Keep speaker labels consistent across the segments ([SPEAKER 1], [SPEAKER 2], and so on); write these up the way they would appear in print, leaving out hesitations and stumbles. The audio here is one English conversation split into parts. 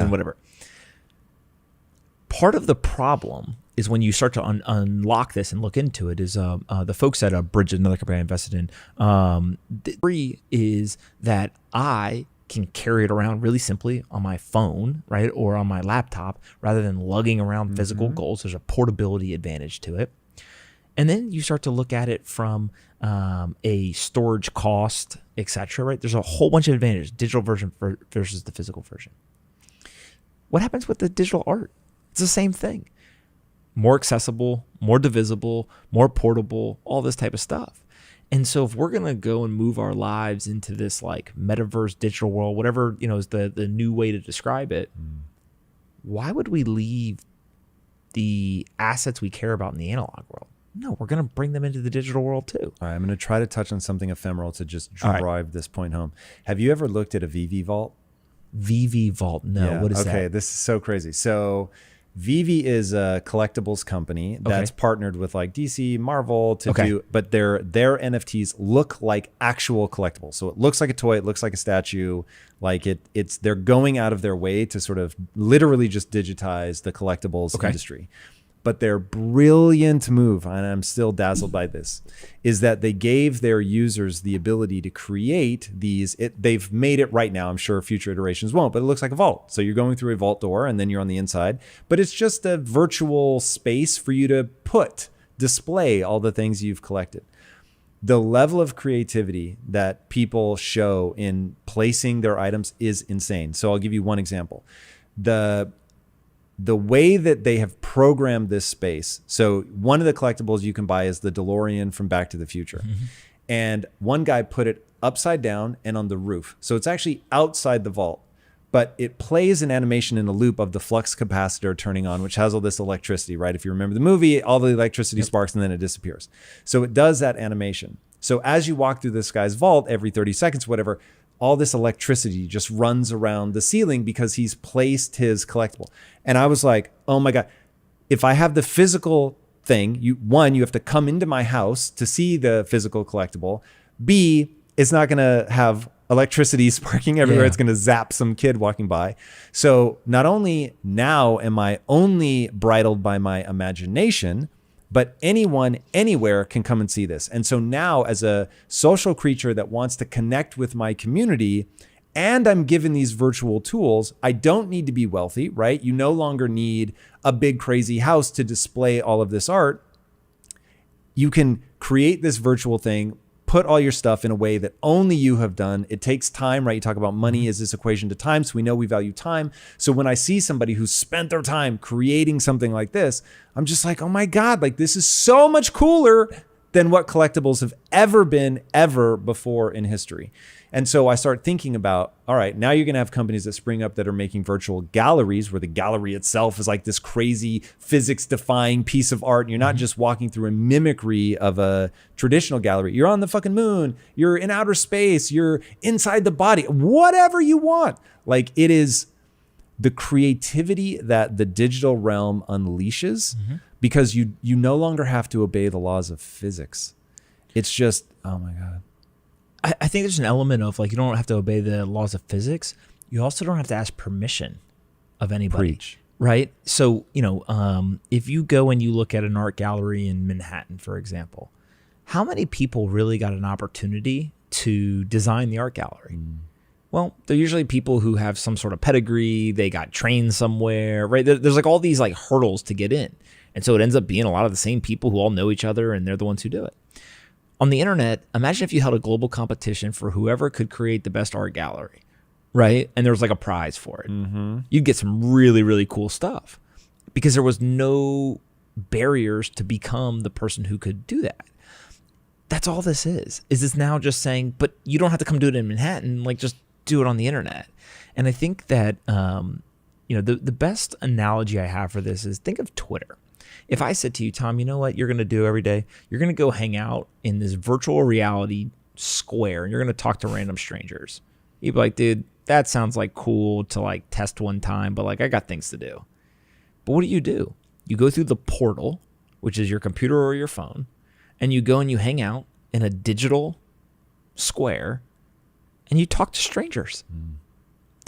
[SPEAKER 1] and whatever. Part of the problem is when you start to unlock this and look into it is the folks at Bridge, another company I invested in, the theory is that I can carry it around really simply on my phone, right, or on my laptop rather than lugging around physical gold. So there's a portability advantage to it. And then you start to look at it from a storage cost, etc. Right? There's a whole bunch of advantages, digital version versus the physical version. What happens with the digital art? It's the same thing. More accessible, more divisible, more portable, all this type of stuff. And so if we're going to go and move our lives into this like metaverse digital world, whatever, is the new way to describe it, why would we leave the assets we care about in the analog world? No, we're going to bring them into the digital world too.
[SPEAKER 2] All right, I'm going to try to touch on something ephemeral to just drive this point home. Have you ever looked at a VV Vault?
[SPEAKER 1] VV Vault? No, yeah. What is that?
[SPEAKER 2] Okay, this is so crazy. So VV is a collectibles company that's partnered with like DC, Marvel to do, but their NFTs look like actual collectibles. So it looks like a toy, it looks like a statue, like they're going out of their way to sort of literally just digitize the collectibles industry. But their brilliant move, and I'm still dazzled by this, is that they gave their users the ability to create these. They've made it right now. I'm sure future iterations won't, but it looks like a vault. So you're going through a vault door and then you're on the inside, but it's just a virtual space for you to display all the things you've collected. The level of creativity that people show in placing their items is insane. So I'll give you one example. The way that they have programmed this space. So one of the collectibles you can buy is the DeLorean from Back to the Future. And one guy put it upside down and on the roof. So it's actually outside the vault, but it plays an animation in a loop of the flux capacitor turning on, which has all this electricity, right? If you remember the movie, all the electricity sparks and then it disappears. So it does that animation. So as you walk through this guy's vault every 30 seconds, whatever, all this electricity just runs around the ceiling because he's placed his collectible. And I was like, oh my God, if I have the physical thing, you have to come into my house to see the physical collectible. B, it's not gonna have electricity sparking everywhere. It's gonna zap some kid walking by. So not only now am I only bridled by my imagination, but anyone, anywhere can come and see this. And so now as a social creature that wants to connect with my community, and I'm given these virtual tools, I don't need to be wealthy, right? You no longer need a big crazy house to display all of this art. You can create this virtual thing, put all your stuff in a way that only you have done. It takes time, right? You talk about money as this equation to time. So we know we value time. So when I see somebody who's spent their time creating something like this, I'm just like, oh my God, like this is so much cooler than what collectibles have ever been ever before in history. And so I start thinking about, all right, now you're going to have companies that spring up that are making virtual galleries where the gallery itself is like this crazy physics defying piece of art. And you're not just walking through a mimicry of a traditional gallery. You're on the fucking moon. You're in outer space. You're inside the body, whatever you want. Like it is the creativity that the digital realm unleashes because you no longer have to obey the laws of physics. It's just, oh my God.
[SPEAKER 1] I think there's an element of like, you don't have to obey the laws of physics. You also don't have to ask permission of anybody.
[SPEAKER 2] Preach.
[SPEAKER 1] Right? So, if you go and you look at an art gallery in Manhattan, for example, how many people really got an opportunity to design the art gallery? Well, they're usually people who have some sort of pedigree. They got trained somewhere, right? There's like all these like hurdles to get in. And so it ends up being a lot of the same people who all know each other and they're the ones who do it. On the internet, imagine if you held a global competition for whoever could create the best art gallery, right? And there was like a prize for it. You'd get some really, really cool stuff because there was no barriers to become the person who could do that. That's all this is it's now just saying, but you don't have to come do it in Manhattan, like just do it on the internet. And I think that, the best analogy I have for this is think of Twitter. If I said to you, Tom, you know what you're going to do every day? You're going to go hang out in this virtual reality square and you're going to talk to random strangers. You'd be like, dude, that sounds like cool to like test one time, but like I got things to do. But what do? You go through the portal, which is your computer or your phone, and you go and you hang out in a digital square and you talk to strangers.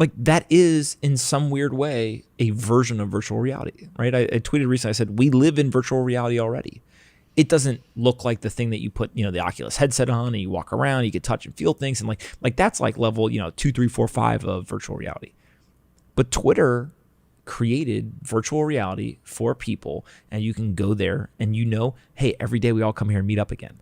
[SPEAKER 1] like that is in some weird way a version of virtual reality, right? I tweeted recently, I said, we live in virtual reality already. It doesn't look like the thing that you put, the Oculus headset on and you walk around, you can touch and feel things. And like that's like level, 2, 3, 4, 5 of virtual reality. But Twitter created virtual reality for people, and you can go there and hey, every day we all come here and meet up again.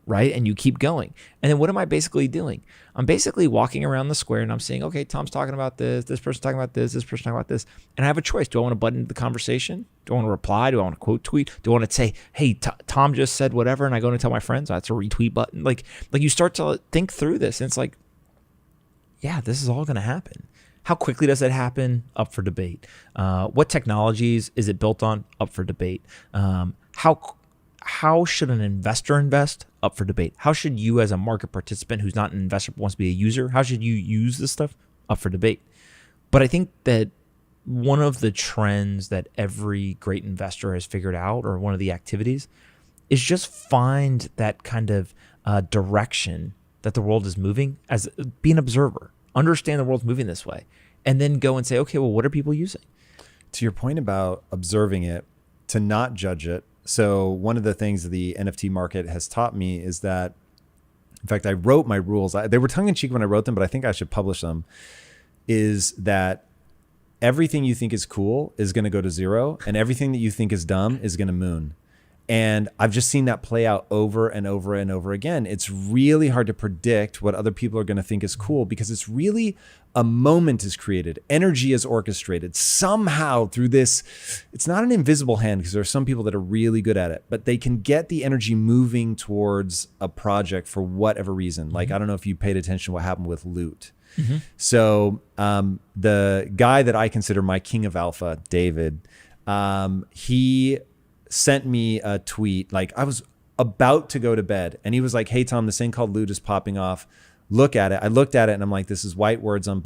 [SPEAKER 1] Right? And you keep going. And then what am I basically doing? I'm basically walking around the square and I'm saying, okay, Tom's talking about this person's talking about this person's talking about this. And I have a choice. Do I want to butt into the conversation? Do I want to reply? Do I want to quote tweet? Do I want to say, hey, Tom just said whatever, and I go and tell my friends? That's a retweet button. Like you start to think through this, and it's like, yeah, this is all going to happen. How quickly does it happen? Up for debate. What technologies is it built on? Up for debate. How should an investor invest? Up for debate. How should you, as a market participant who's not an investor but wants to be a user, how should you use this stuff? Up for debate. But I think that one of the trends that every great investor has figured out, or one of the activities, is just find that kind of direction that the world is moving, as be an observer, understand the world's moving this way, and then go and say, okay, well, what are people using?
[SPEAKER 2] To your point about observing it, to not judge it. So one of the things the NFT market has taught me is that, in fact, I wrote my rules. They were tongue in cheek when I wrote them, but I think I should publish them, is that everything you think is cool is going to go to zero, and everything that you think is dumb is going to moon. And I've just seen that play out over and over and over again. It's really hard to predict what other people are going to think is cool, because it's really a moment is created. Energy is orchestrated somehow through this. It's not an invisible hand, because there are some people that are really good at it, but they can get the energy moving towards a project for whatever reason. Like, I don't know if you paid attention to what happened with Loot. Mm-hmm. So the guy that I consider my king of alpha, David, he sent me a tweet. Like, I was about to go to bed, and he was like, hey, Tom, this thing called Loot is popping off. Look at it. I looked at it and I'm like, this is white words on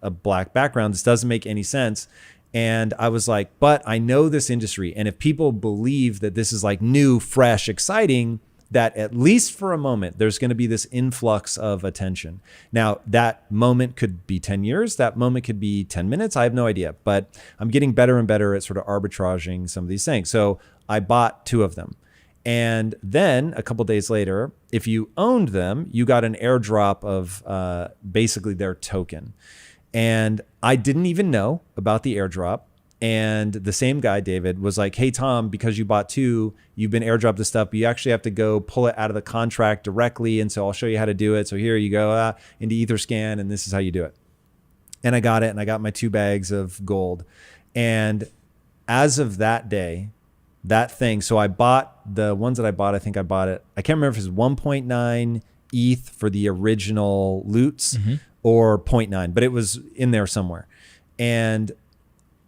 [SPEAKER 2] a black background. This doesn't make any sense. And I was like, but I know this industry. And if people believe that this is like new, fresh, exciting, that at least for a moment, there's going to be this influx of attention. Now, that moment could be 10 years. That moment could be 10 minutes. I have no idea, but I'm getting better and better at sort of arbitraging some of these things. So I bought 2 of them. And then a couple of days later, if you owned them, you got an airdrop of basically their token. And I didn't even know about the airdrop. And the same guy, David, was like, hey, Tom, because you bought 2, you've been airdropped this stuff, but you actually have to go pull it out of the contract directly. And so I'll show you how to do it. So here you go into Etherscan, and this is how you do it. And I got it, and I got my 2 bags of gold. And as of that day, that thing, so I bought the ones that I bought, I think I bought it, I can't remember if it was 1.9 ETH for the original Loots or 0.9, but it was in there somewhere. And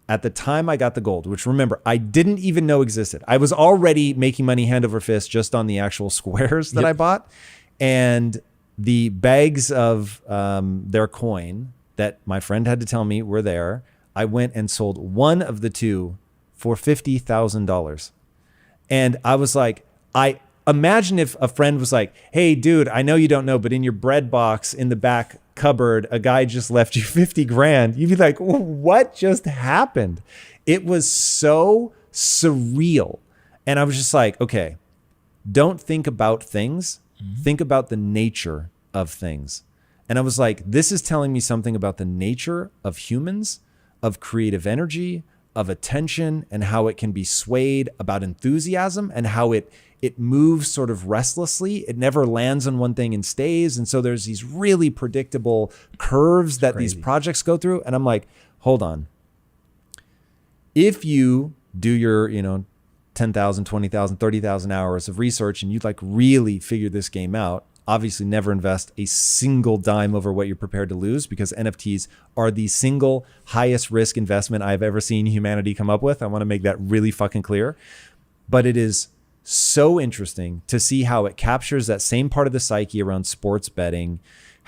[SPEAKER 2] at the time I got the gold, which, remember, I didn't even know existed. I was already making money hand over fist just on the actual squares that I bought. And the bags of their coin that my friend had to tell me were there, I went and sold one of the 2 for $50,000. And I was like, I imagine if a friend was like, hey, dude, I know you don't know, but in your bread box in the back cupboard, a guy just left you 50 grand. You'd be like, what just happened? It was so surreal. And I was just like, okay, don't think about things. Think about the nature of things. And I was like, this is telling me something about the nature of humans, of creative energy, of attention, and how it can be swayed, about enthusiasm, and how it moves sort of restlessly. It never lands on one thing and stays. And so there's these really predictable curves that these projects go through. And I'm like, hold on. If you do your, 10,000, 20,000, 30,000 hours of research, and you'd like really figure this game out, obviously never invest a single dime over what you're prepared to lose, because NFTs are the single highest risk investment I've ever seen humanity come up with. I want to make that really fucking clear. But it is so interesting to see how it captures that same part of the psyche around sports betting,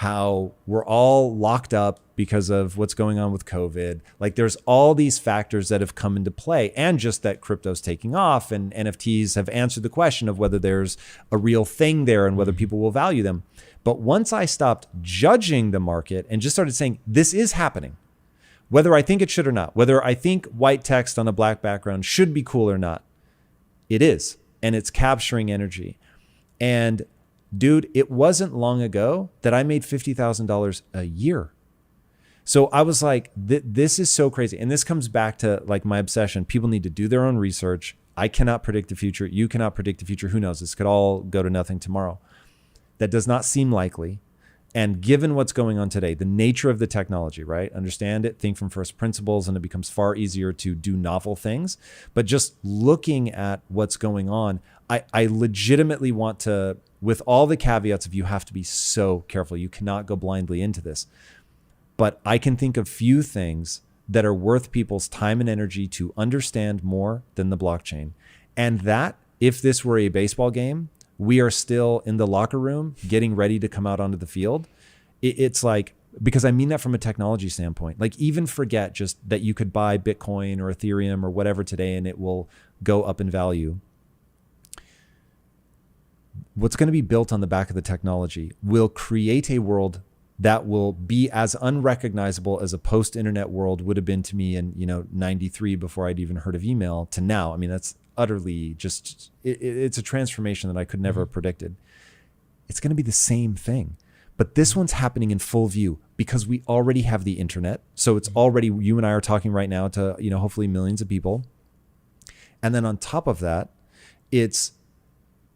[SPEAKER 2] how we're all locked up because of what's going on with COVID. Like there's all these factors that have come into play, and just that crypto's taking off and NFTs have answered the question of whether there's a real thing there and whether people will value them. But once I stopped judging the market and just started saying, this is happening, whether I think it should or not, whether I think white text on a black background should be cool or not, it is. And it's capturing energy. And dude, it wasn't long ago that I made $50,000 a year. So I was like, this is so crazy. And this comes back to like my obsession. People need to do their own research. I cannot predict the future. You cannot predict the future. Who knows? This could all go to nothing tomorrow. That does not seem likely. And given what's going on today, the nature of the technology, right? Understand it, think from first principles, and it becomes far easier to do novel things. But just looking at what's going on, I legitimately want to, with all the caveats of you have to be so careful. You cannot go blindly into this. But I can think of few things that are worth people's time and energy to understand more than the blockchain. And that, if this were a baseball game, we are still in the locker room getting ready to come out onto the field. It's like, because I mean that from a technology standpoint, like even forget just that you could buy Bitcoin or Ethereum or whatever today and it will go up in value. What's going to be built on the back of the technology will create a world that will be as unrecognizable as a post-internet world would have been to me in 93 before I'd even heard of email to now. I mean, that's utterly just, it's a transformation that I could never have predicted. It's going to be the same thing. But this one's happening in full view because we already have the internet. So it's already, you and I are talking right now to, hopefully millions of people. And then on top of that,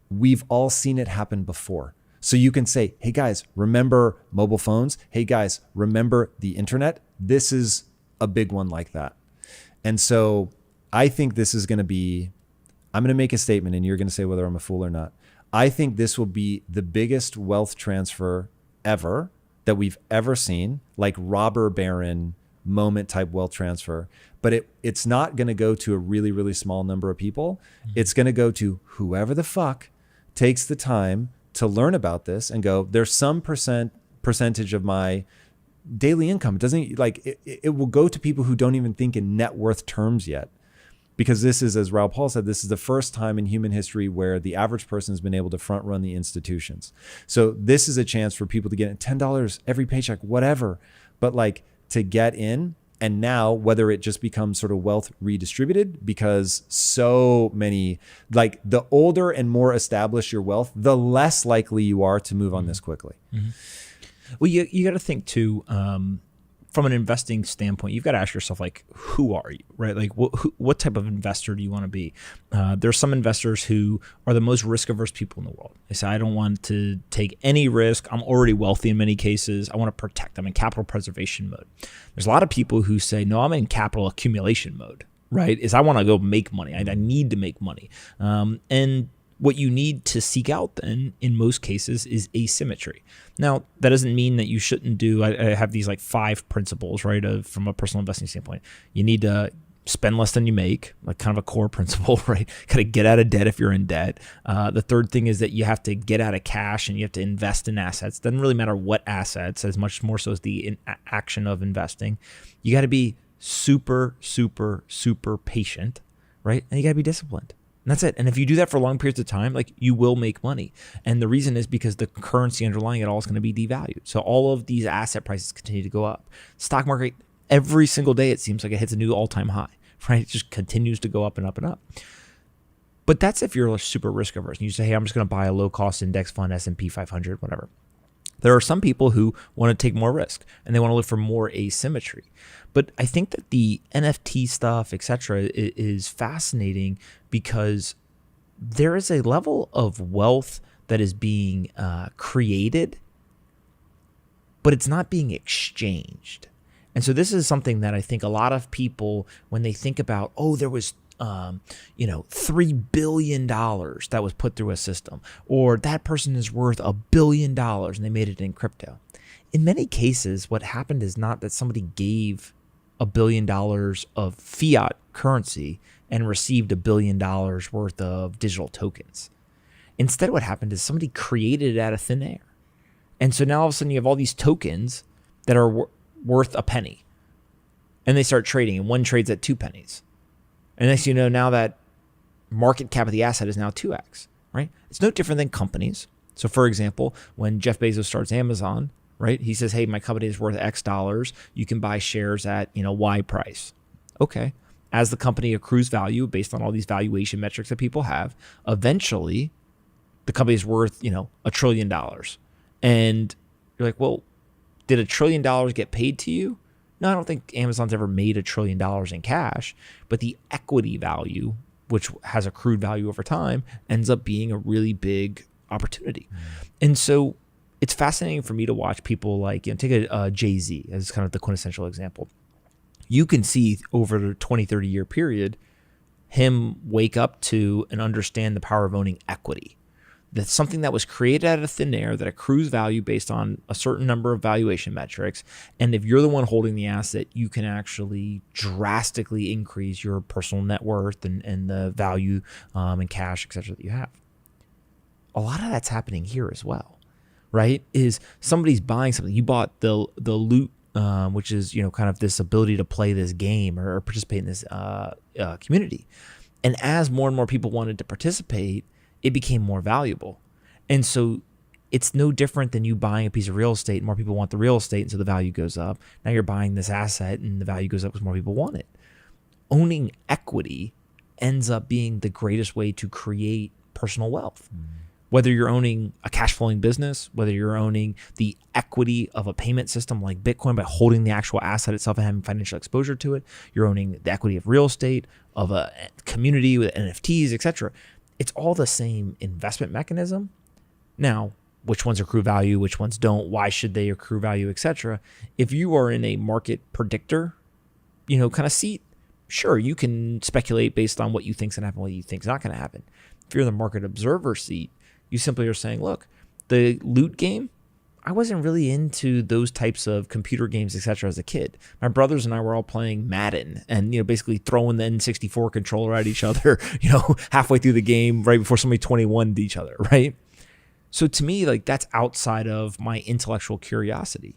[SPEAKER 2] we've all seen it happen before. So you can say, hey guys, remember mobile phones? Hey guys, remember the internet? This is a big one like that. And so I think this is going to be, I'm going to make a statement and you're going to say whether I'm a fool or not. I think this will be the biggest wealth transfer ever that we've ever seen, like robber baron moment type wealth transfer. But it's not going to go to a really, really small number of people. It's going to go to whoever the fuck takes the time to learn about this and go, there's some percentage of my daily income. It doesn't like it will go to people who don't even think in net worth terms yet. Because this is, as Raoul Paul said, this is the first time in human history where the average person has been able to front run the institutions. So this is a chance for people to get $10 every paycheck, whatever, but like to get in. And now whether it just becomes sort of wealth redistributed, because so many, like the older and more established your wealth, the less likely you are to move on this quickly.
[SPEAKER 1] Mm-hmm. Well, you got to think too, from an investing standpoint, you've got to ask yourself, like, who are you, right? Like, what type of investor do you want to be? There's some investors who are the most risk-averse people in the world. They say, I don't want to take any risk. I'm already wealthy in many cases. I want to protect. I'm in capital preservation mode. There's a lot of people who say, no, I'm in capital accumulation mode, right? I want to go make money. I need to make money. And what you need to seek out then, in most cases, is asymmetry. Now, that doesn't mean that you shouldn't do, I have these like 5 principles, right, from a personal investing standpoint. You need to spend less than you make, like kind of a core principle, right? Got to get out of debt if you're in debt. The third thing is that you have to get out of cash and you have to invest in assets. Doesn't really matter what assets, as much more so as the action of investing. You got to be super, super, super patient, right? And you got to be disciplined. And that's it. And if you do that for long periods of time, like, you will make money. And the reason is because the currency underlying it all is going to be devalued. So all of these asset prices continue to go up. Stock market, every single day, it seems like it hits a new all-time high, right? It just continues to go up and up and up. But that's if you're super risk averse and you say, hey, I'm just going to buy a low-cost index fund, S&P 500, whatever. There are some people who want to take more risk and they want to look for more asymmetry. But I think that the NFT stuff, et cetera, is fascinating because there is a level of wealth that is being created, but it's not being exchanged. And so this is something that I think a lot of people, when they think about, oh, there was $3 billion that was put through a system, or that person is worth $1 billion and they made it in crypto. In many cases, what happened is not that somebody gave $1 billion of fiat currency and received $1 billion worth of digital tokens. Instead, what happened is somebody created it out of thin air. And so now all of a sudden you have all these tokens that are worth a penny. And they start trading, and one trades at 2 pennies. And next you know, now that market cap of the asset is now 2x, right? It's no different than companies. So for example, when Jeff Bezos starts Amazon, right? He says, hey, my company is worth X dollars. You can buy shares at, Y price. Okay. As the company accrues value based on all these valuation metrics that people have, eventually the company is worth, $1 trillion. And you're like, well, did $1 trillion get paid to you? No, I don't think Amazon's ever made $1 trillion in cash, but the equity value, which has accrued value over time, ends up being a really big opportunity. And so it's fascinating for me to watch people like, take a Jay-Z as kind of the quintessential example. You can see over the 20, 30 year period, him wake up to and understand the power of owning equity. That's something that was created out of thin air that accrues value based on a certain number of valuation metrics. And if you're the one holding the asset, you can actually drastically increase your personal net worth and the value and cash, et cetera, that you have. A lot of that's happening here as well, right? Is somebody's buying something. You bought the loot, which is, kind of this ability to play this game or participate in this community. And as more and more people wanted to participate, it became more valuable. And so it's no different than you buying a piece of real estate. More people want the real estate, and so the value goes up. Now you're buying this asset, and the value goes up because more people want it. Owning equity ends up being the greatest way to create personal wealth. Whether you're owning a cash flowing business, whether you're owning the equity of a payment system like Bitcoin by holding the actual asset itself and having financial exposure to it, you're owning the equity of real estate, of a community with NFTs, etc. It's all the same investment mechanism. Now, which ones accrue value, which ones don't, why should they accrue value, etc. If you are in a market predictor, kind of seat, sure, you can speculate based on what you think's gonna happen, what you think's not gonna happen. If you're in the market observer seat, you simply are saying, look, the loot game, I wasn't really into those types of computer games, etc. as a kid. My brothers and I were all playing Madden and, basically throwing the N64 controller at each other, halfway through the game right before somebody 21'd each other, right? So to me, like, that's outside of my intellectual curiosity.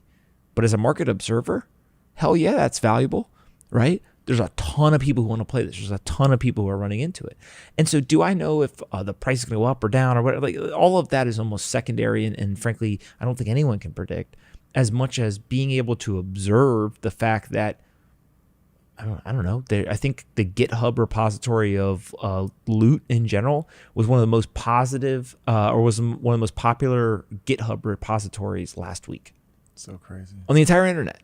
[SPEAKER 1] But as a market observer, hell yeah, that's valuable, right? There's a ton of people who want to play this. There's a ton of people who are running into it. And so do I know if the price is going to go up or down or whatever? Like, all of that is almost secondary. And frankly, I don't think anyone can predict, as much as being able to observe the fact that, I don't know. I think the GitHub repository of loot in general was one of the most positive or was one of the most popular GitHub repositories last week.
[SPEAKER 2] So crazy.
[SPEAKER 1] On the entire internet.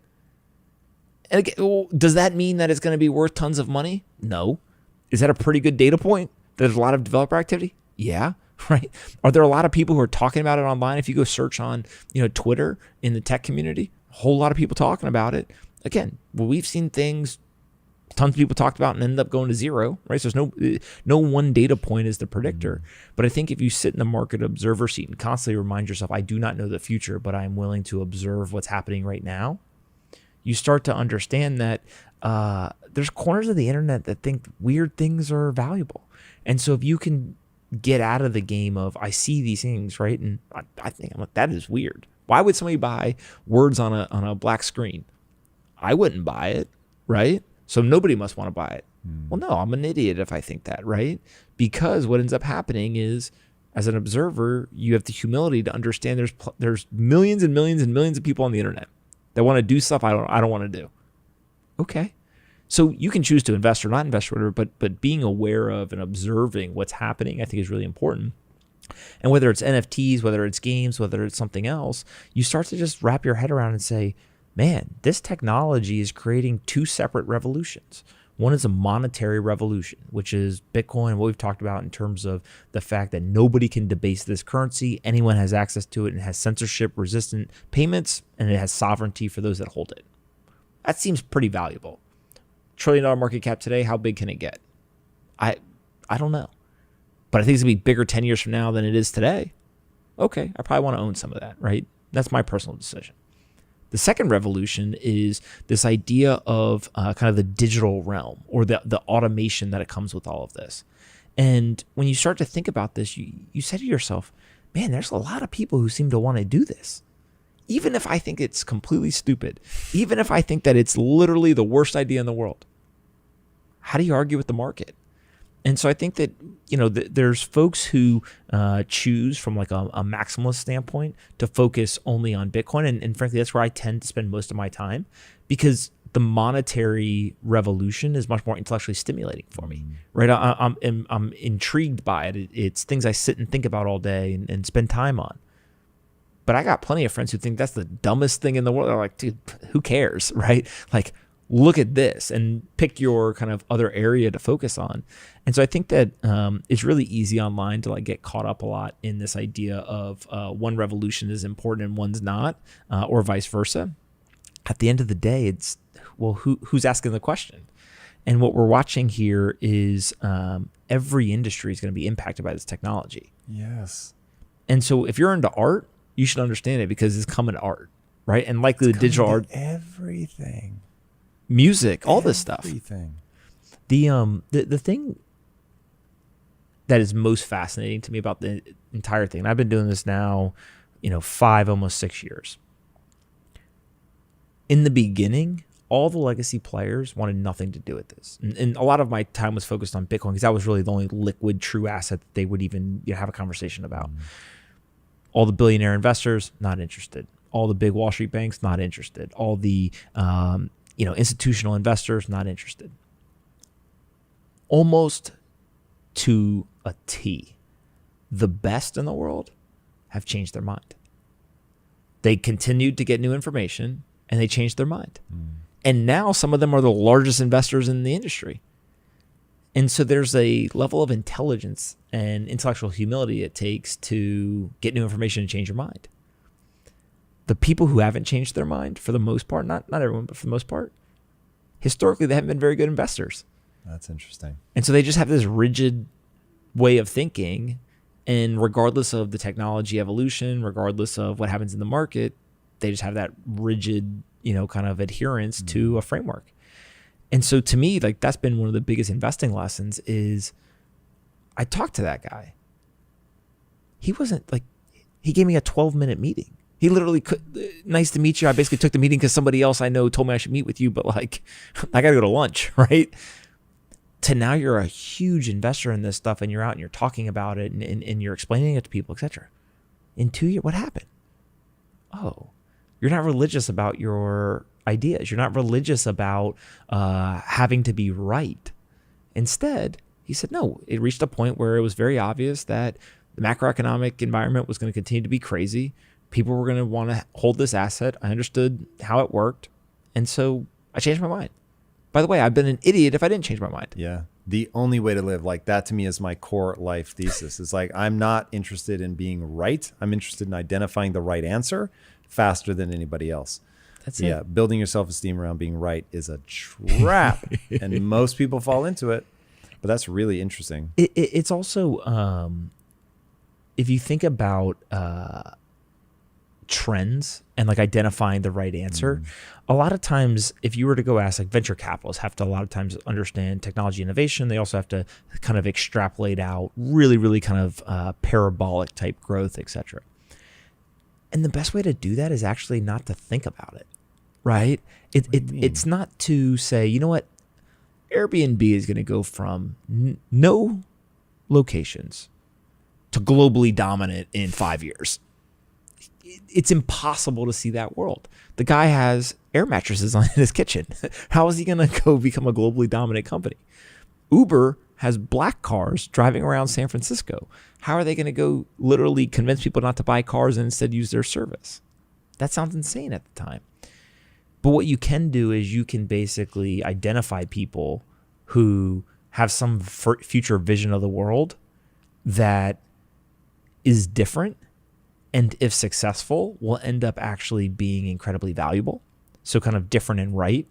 [SPEAKER 1] And again, does that mean that it's going to be worth tons of money? No. Is that a pretty good data point? There's a lot of developer activity? Yeah. Right. Are there a lot of people who are talking about it online? If you go search on, Twitter in the tech community, a whole lot of people talking about it. Again, we've seen things tons of people talked about and ended up going to zero, right? So there's no one data point is the predictor. But I think if you sit in the market observer seat and constantly remind yourself, I do not know the future, but I'm willing to observe what's happening right now, you start to understand that there's corners of the internet that think weird things are valuable. And so if you can get out of the game of, I see these things, right? And I think, I'm like, that is weird. Why would somebody buy words on a black screen? I wouldn't buy it, right? So nobody must want to buy it. Well, no, I'm an idiot if I think that, right? Because what ends up happening is, as an observer, you have the humility to understand there's millions and millions and millions of people on the internet that want to do stuff I don't want to do. Okay. So you can choose to invest or not invest or whatever, but being aware of and observing what's happening, I think, is really important. And whether it's NFTs, whether it's games, whether it's something else, you start to just wrap your head around and say, man, this technology is creating two separate revolutions. One is a monetary revolution, which is Bitcoin, what we've talked about in terms of the fact that nobody can debase this currency. Anyone has access to it and has censorship-resistant payments, and it has sovereignty for those that hold it. That seems pretty valuable. $1 trillion market cap today, how big can it get? I don't know. But I think it's going to be bigger 10 years from now than it is today. Okay, I probably want to own some of that, right? That's my personal decision. The second revolution is this idea of kind of the digital realm, or the automation that it comes with all of this. And when you start to think about this, you say to yourself, man, there's a lot of people who seem to want to do this. even if I think it's completely stupid, even if I think that it's literally the worst idea in the world, how do you argue with the market? And so I think that, there's folks who choose from like a maximalist standpoint to focus only on Bitcoin. And frankly, that's where I tend to spend most of my time, because the monetary revolution is much more intellectually stimulating for me, right? I'm intrigued by it. It's things I sit and think about all day and spend time on. But I got plenty of friends who think that's the dumbest thing in the world. They're like, dude, who cares, right? Like, look at this and pick your kind of other area to focus on. And so I think that it's really easy online to like get caught up a lot in this idea of one revolution is important and one's not, or vice versa. At the end of the day, it's, well, who's asking the question? And what we're watching here is every industry is going to be impacted by this technology.
[SPEAKER 2] Yes.
[SPEAKER 1] And so if you're into art, you should understand it, because it's coming to art, right? And likely the digital art,
[SPEAKER 2] everything,
[SPEAKER 1] music, all this stuff.
[SPEAKER 2] Everything.
[SPEAKER 1] The thing that is most fascinating to me about the entire thing, and I've been doing this now, 5, almost 6 years. In the beginning, all the legacy players wanted nothing to do with this. And a lot of my time was focused on Bitcoin, because that was really the only liquid, true asset that they would even have a conversation about. All the billionaire investors, not interested. All the big Wall Street banks, not interested. All the institutional investors, not interested. Almost to a T, the best in the world have changed their mind. They continued to get new information, and they changed their mind. And now some of them are the largest investors in the industry. And so there's a level of intelligence and intellectual humility it takes to get new information and change your mind. The people who haven't changed their mind, for the most part, not everyone, but for the most part, historically, they haven't been very good investors.
[SPEAKER 2] That's interesting.
[SPEAKER 1] And so they just have this rigid way of thinking. And regardless of the technology evolution, regardless of what happens in the market, they just have that rigid, kind of adherence to a framework. And so to me, like, that's been one of the biggest investing lessons is I talked to that guy. He wasn't like, he gave me a 12-minute meeting. He literally nice to meet you. I basically took the meeting because somebody else I know told me I should meet with you, but like, I got to go to lunch, right? To now you're a huge investor in this stuff, and you're out and you're talking about it and you're explaining it to people, etc. In 2 years, what happened? Oh, you're not religious about your ideas. You're not religious about having to be right. Instead, he said, no, it reached a point where it was very obvious that the macroeconomic environment was going to continue to be crazy. People were going to want to hold this asset. I understood how it worked. And so I changed my mind. By the way, I've been an idiot if I didn't change my mind.
[SPEAKER 2] Yeah. The only way to live, like that to me is my core life thesis. It's like, I'm not interested in being right. I'm interested in identifying the right answer faster than anybody else.
[SPEAKER 1] That's
[SPEAKER 2] yeah.
[SPEAKER 1] it.
[SPEAKER 2] Building your self-esteem around being right is a trap. And most people fall into it. But that's really interesting.
[SPEAKER 1] It's also, if you think about trends and like identifying the right answer, a lot of times if you were to go ask, like, venture capitalists have to a lot of times understand technology innovation. They also have to kind of extrapolate out really, really kind of parabolic type growth, etc. And the best way to do that is actually not to think about it, right? It's not to say, you know what, Airbnb is going to go from no locations to globally dominant in 5 years. It's impossible to see that world. The guy has air mattresses in his kitchen. How is he going to go become a globally dominant company? Uber has black cars driving around San Francisco. How are they going to go literally convince people not to buy cars and instead use their service? That sounds insane at the time. But what you can do is you can basically identify people who have some future vision of the world that is different, and if successful, will end up actually being incredibly valuable. So kind of different and right?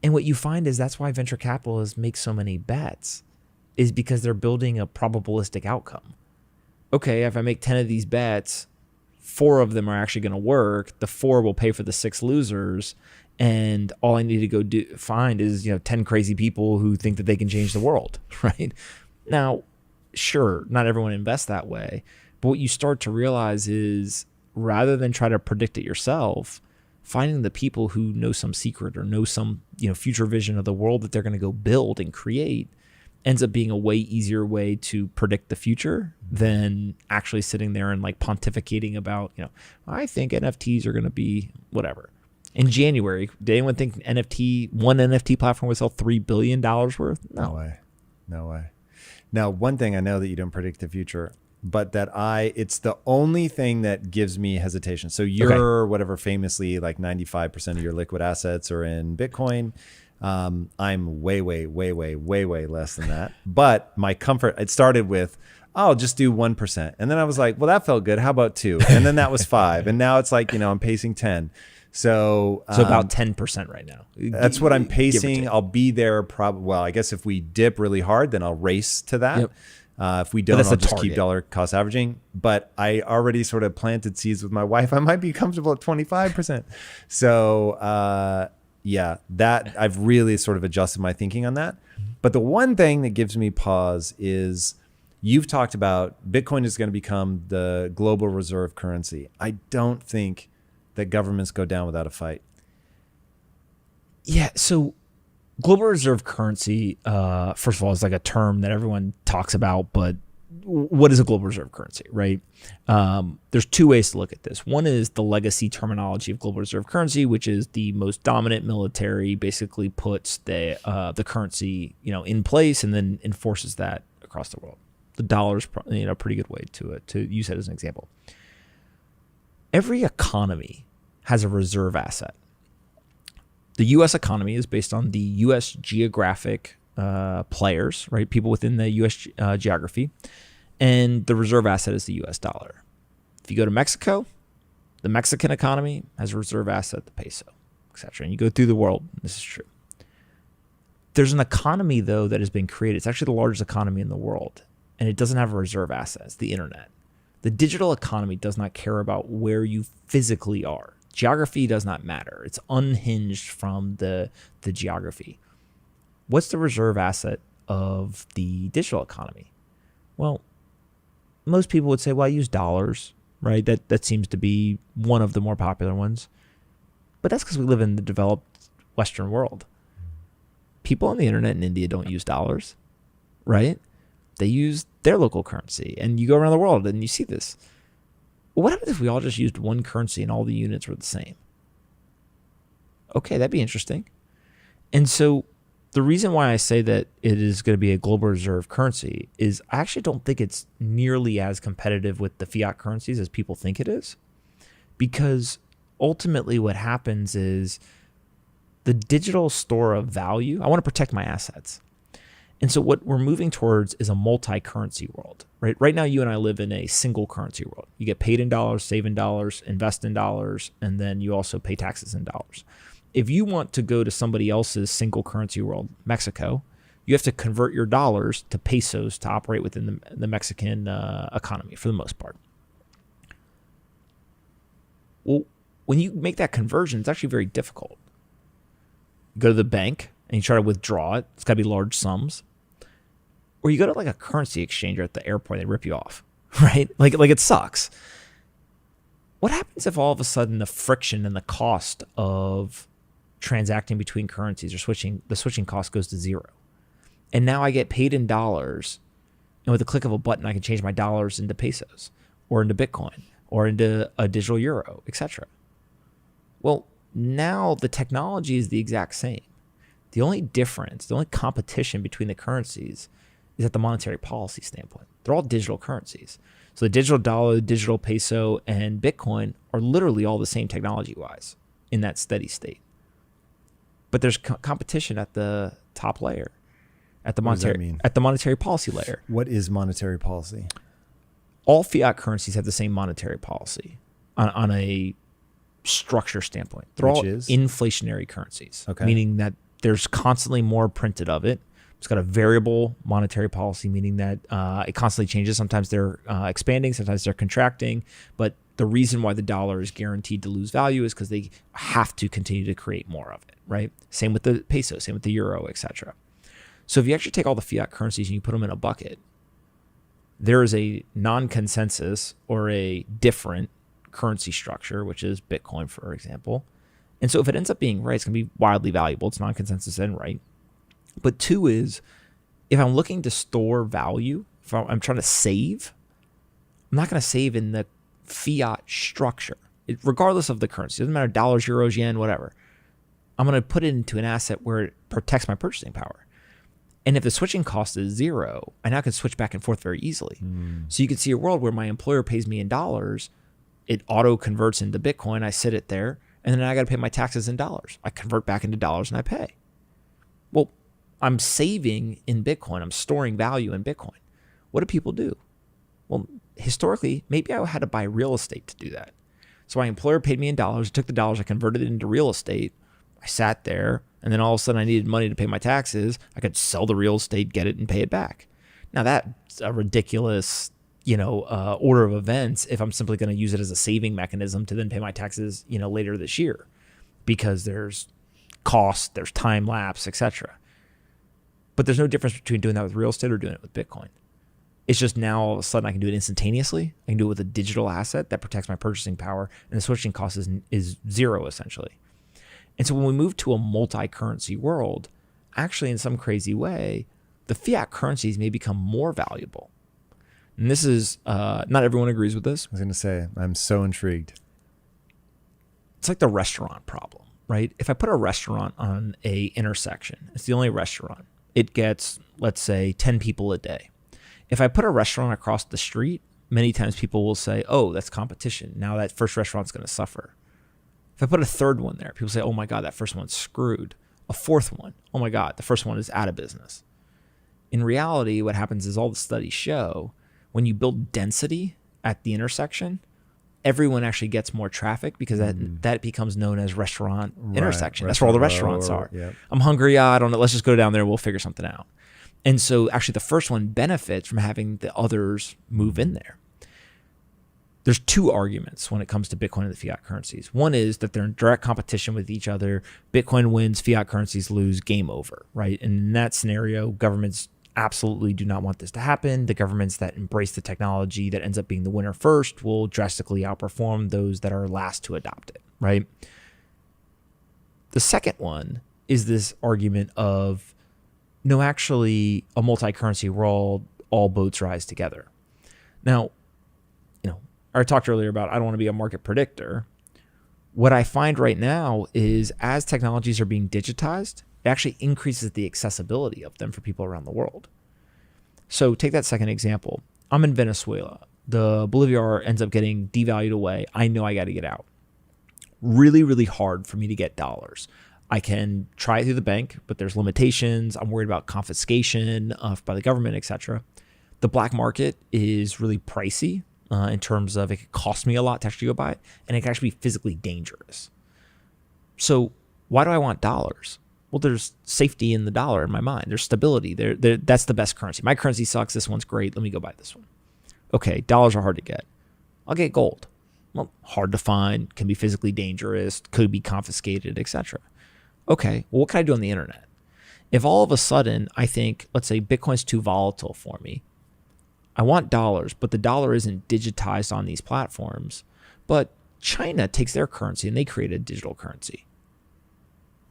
[SPEAKER 1] And what you find is that's why venture capitalists make so many bets, is because they're building a probabilistic outcome. Okay, if I make 10 of these bets, 4 of them are actually going to work. The 4 will pay for the 6 losers. And all I need to go find is 10 crazy people who think that they can change the world, right? Now, sure, not everyone invests that way. But what you start to realize is rather than try to predict it yourself, finding the people who know some secret or know some, future vision of the world that they're going to go build and create ends up being a way easier way to predict the future than actually sitting there and like pontificating about, I think NFTs are going to be whatever. In January, did anyone think one NFT platform would sell $3 billion worth?
[SPEAKER 2] No way. Now, one thing I know that you don't predict the future, but it's the only thing that gives me hesitation. So you're whatever, famously like 95% of your liquid assets are in Bitcoin. I'm way less than that. But my comfort, it started with, I'll just do 1%. And then I was like, well, that felt good. How about 2? And then that was 5. And now it's like, I'm pacing 10. So
[SPEAKER 1] about 10% right now.
[SPEAKER 2] That's what I'm pacing. I'll be there probably. Well, I guess if we dip really hard, then I'll race to that.
[SPEAKER 1] Yep.
[SPEAKER 2] If we don't, I'll just keep dollar cost averaging. But I already sort of planted seeds with my wife. I might be comfortable at 25%. So that I've really sort of adjusted my thinking on that. But the one thing that gives me pause is you've talked about Bitcoin is going to become the global reserve currency. I don't think that governments go down without a fight.
[SPEAKER 1] Yeah. So global reserve currency, first of all, is like a term that everyone talks about, but what is a global reserve currency, right? There's two ways to look at this. One is the legacy terminology of global reserve currency, which is the most dominant military basically puts the currency, in place and then enforces that across the world. The dollar's a pretty good way to use that as an example. Every economy has a reserve asset. The U.S. economy is based on the U.S. geographic players, right? People within the U.S. Geography. And the reserve asset is the U.S. dollar. If you go to Mexico, the Mexican economy has a reserve asset, the peso, etc. And you go through the world, this is true. There's an economy, though, that has been created. It's actually the largest economy in the world, and it doesn't have a reserve asset. It's the internet. The digital economy does not care about where you physically are. Geography does not matter. It's unhinged from the geography. What's the reserve asset of the digital economy? Well, most people would say, well, I use dollars, right? That seems to be one of the more popular ones. But that's because we live in the developed Western world. People on the internet in India don't use dollars, right? They use their local currency. And you go around the world and you see this. Well, what happens if we all just used one currency and all the units were the same? Okay, that'd be interesting. And so the reason why I say that it is going to be a global reserve currency is I actually don't think it's nearly as competitive with the fiat currencies as people think it is. Because ultimately what happens is the digital store of value, I want to protect my assets. And so what we're moving towards is a multi-currency world, right? Right now, you and I live in a single currency world. You get paid in dollars, save in dollars, invest in dollars, and then you also pay taxes in dollars. If you want to go to somebody else's single currency world, Mexico, you have to convert your dollars to pesos to operate within the Mexican economy for the most part. Well, when you make that conversion, it's actually very difficult. You go to the bank and you try to withdraw it. It's got to be large sums. Or you go to like a currency exchanger at the airport, they rip you off, right? Like it sucks. What happens if all of a sudden the friction and the cost of transacting between currencies or the switching cost goes to zero? And now I get paid in dollars, and with the click of a button, I can change my dollars into pesos or into Bitcoin or into a digital euro, etc. Well, now the technology is the exact same. The only difference, the only competition between the currencies is at the monetary policy standpoint. They're all digital currencies. So the digital dollar, the digital peso, and Bitcoin are literally all the same technology-wise in that steady state. But there's competition at the top layer, at the monetary policy layer.
[SPEAKER 2] What is monetary policy?
[SPEAKER 1] All fiat currencies have the same monetary policy on a structure standpoint. They're all inflationary currencies, meaning that there's constantly more printed of it. It's got a variable monetary policy, meaning that it constantly changes. Sometimes they're expanding, sometimes they're contracting. But the reason why the dollar is guaranteed to lose value is because they have to continue to create more of it, right? Same with the peso, same with the euro, etc. So if you actually take all the fiat currencies and you put them in a bucket, there is a non-consensus or a different currency structure, which is Bitcoin, for example. And so if it ends up being right, it's going to be wildly valuable. It's non-consensus and right. But two is, if I'm looking to store value, if I'm trying to save, I'm not going to save in the fiat structure, regardless of the currency. It doesn't matter, dollars, euros, yen, whatever. I'm going to put it into an asset where it protects my purchasing power. And if the switching cost is zero, I now can switch back and forth very easily. So you can see a world where my employer pays me in dollars, it auto converts into Bitcoin, I sit it there, and then I got to pay my taxes in dollars. I convert back into dollars and I pay. Well, I'm saving in Bitcoin. I'm storing value in Bitcoin. What do people do? Well, historically, maybe I had to buy real estate to do that. So my employer paid me in dollars. I took the dollars, I converted it into real estate. I sat there, and then all of a sudden I needed money to pay my taxes. I could sell the real estate, get it, and pay it back. Now that's a ridiculous, order of events if I'm simply going to use it as a saving mechanism to then pay my taxes, later this year, because there's cost, there's time lapse, etc. But there's no difference between doing that with real estate or doing it with Bitcoin. It's just now all of a sudden I can do it instantaneously. I can do it with a digital asset that protects my purchasing power, and the switching cost is zero essentially. And so when we move to a multi-currency world, actually in some crazy way, the fiat currencies may become more valuable. And this is, not everyone agrees with this.
[SPEAKER 2] I was going to say, I'm so intrigued.
[SPEAKER 1] It's like the restaurant problem, right? If I put a restaurant on a intersection, it's the only restaurant. It gets, let's say, 10 people a day. If I put a restaurant across the street, many times people will say, oh, that's competition. Now that first restaurant's going to suffer. If I put a third one there, people say, oh my God, that first one's screwed. A fourth one, oh my God, the first one is out of business. In reality, what happens is all the studies show when you build density at the intersection, everyone actually gets more traffic because that becomes known as restaurant intersection. That's where all the restaurants are.
[SPEAKER 2] Yep.
[SPEAKER 1] I'm hungry. I don't know. Let's just go down there. We'll figure something out. And so actually the first one benefits from having the others move in there. There's two arguments when it comes to Bitcoin and the fiat currencies. One is that they're in direct competition with each other. Bitcoin wins, fiat currencies lose, game over, right? And in that scenario, governments absolutely do not want this to happen. The governments that embrace the technology that ends up being the winner first will drastically outperform those that are last to adopt it, right? The second one is this argument of, no, actually, a multi-currency world, all boats rise together. Now, I talked earlier about I don't want to be a market predictor. What I find right now is as technologies are being digitized, it actually increases the accessibility of them for people around the world. So take that second example. I'm in Venezuela. The Bolivar ends up getting devalued away. I know I got to get out. Really, really hard for me to get dollars. I can try it through the bank, but there's limitations. I'm worried about confiscation by the government, etc. The black market is really pricey. In terms of it could cost me a lot to actually go buy it, and it can actually be physically dangerous. So why do I want dollars? Well, there's safety in the dollar in my mind. There's stability. That's the best currency. My currency sucks. This one's great. Let me go buy this one. Okay, dollars are hard to get. I'll get gold. Well, hard to find, can be physically dangerous, could be confiscated, etc. Okay, well, what can I do on the internet? If all of a sudden I think, let's say Bitcoin's too volatile for me, I want dollars, but the dollar isn't digitized on these platforms. But China takes their currency and they create a digital currency.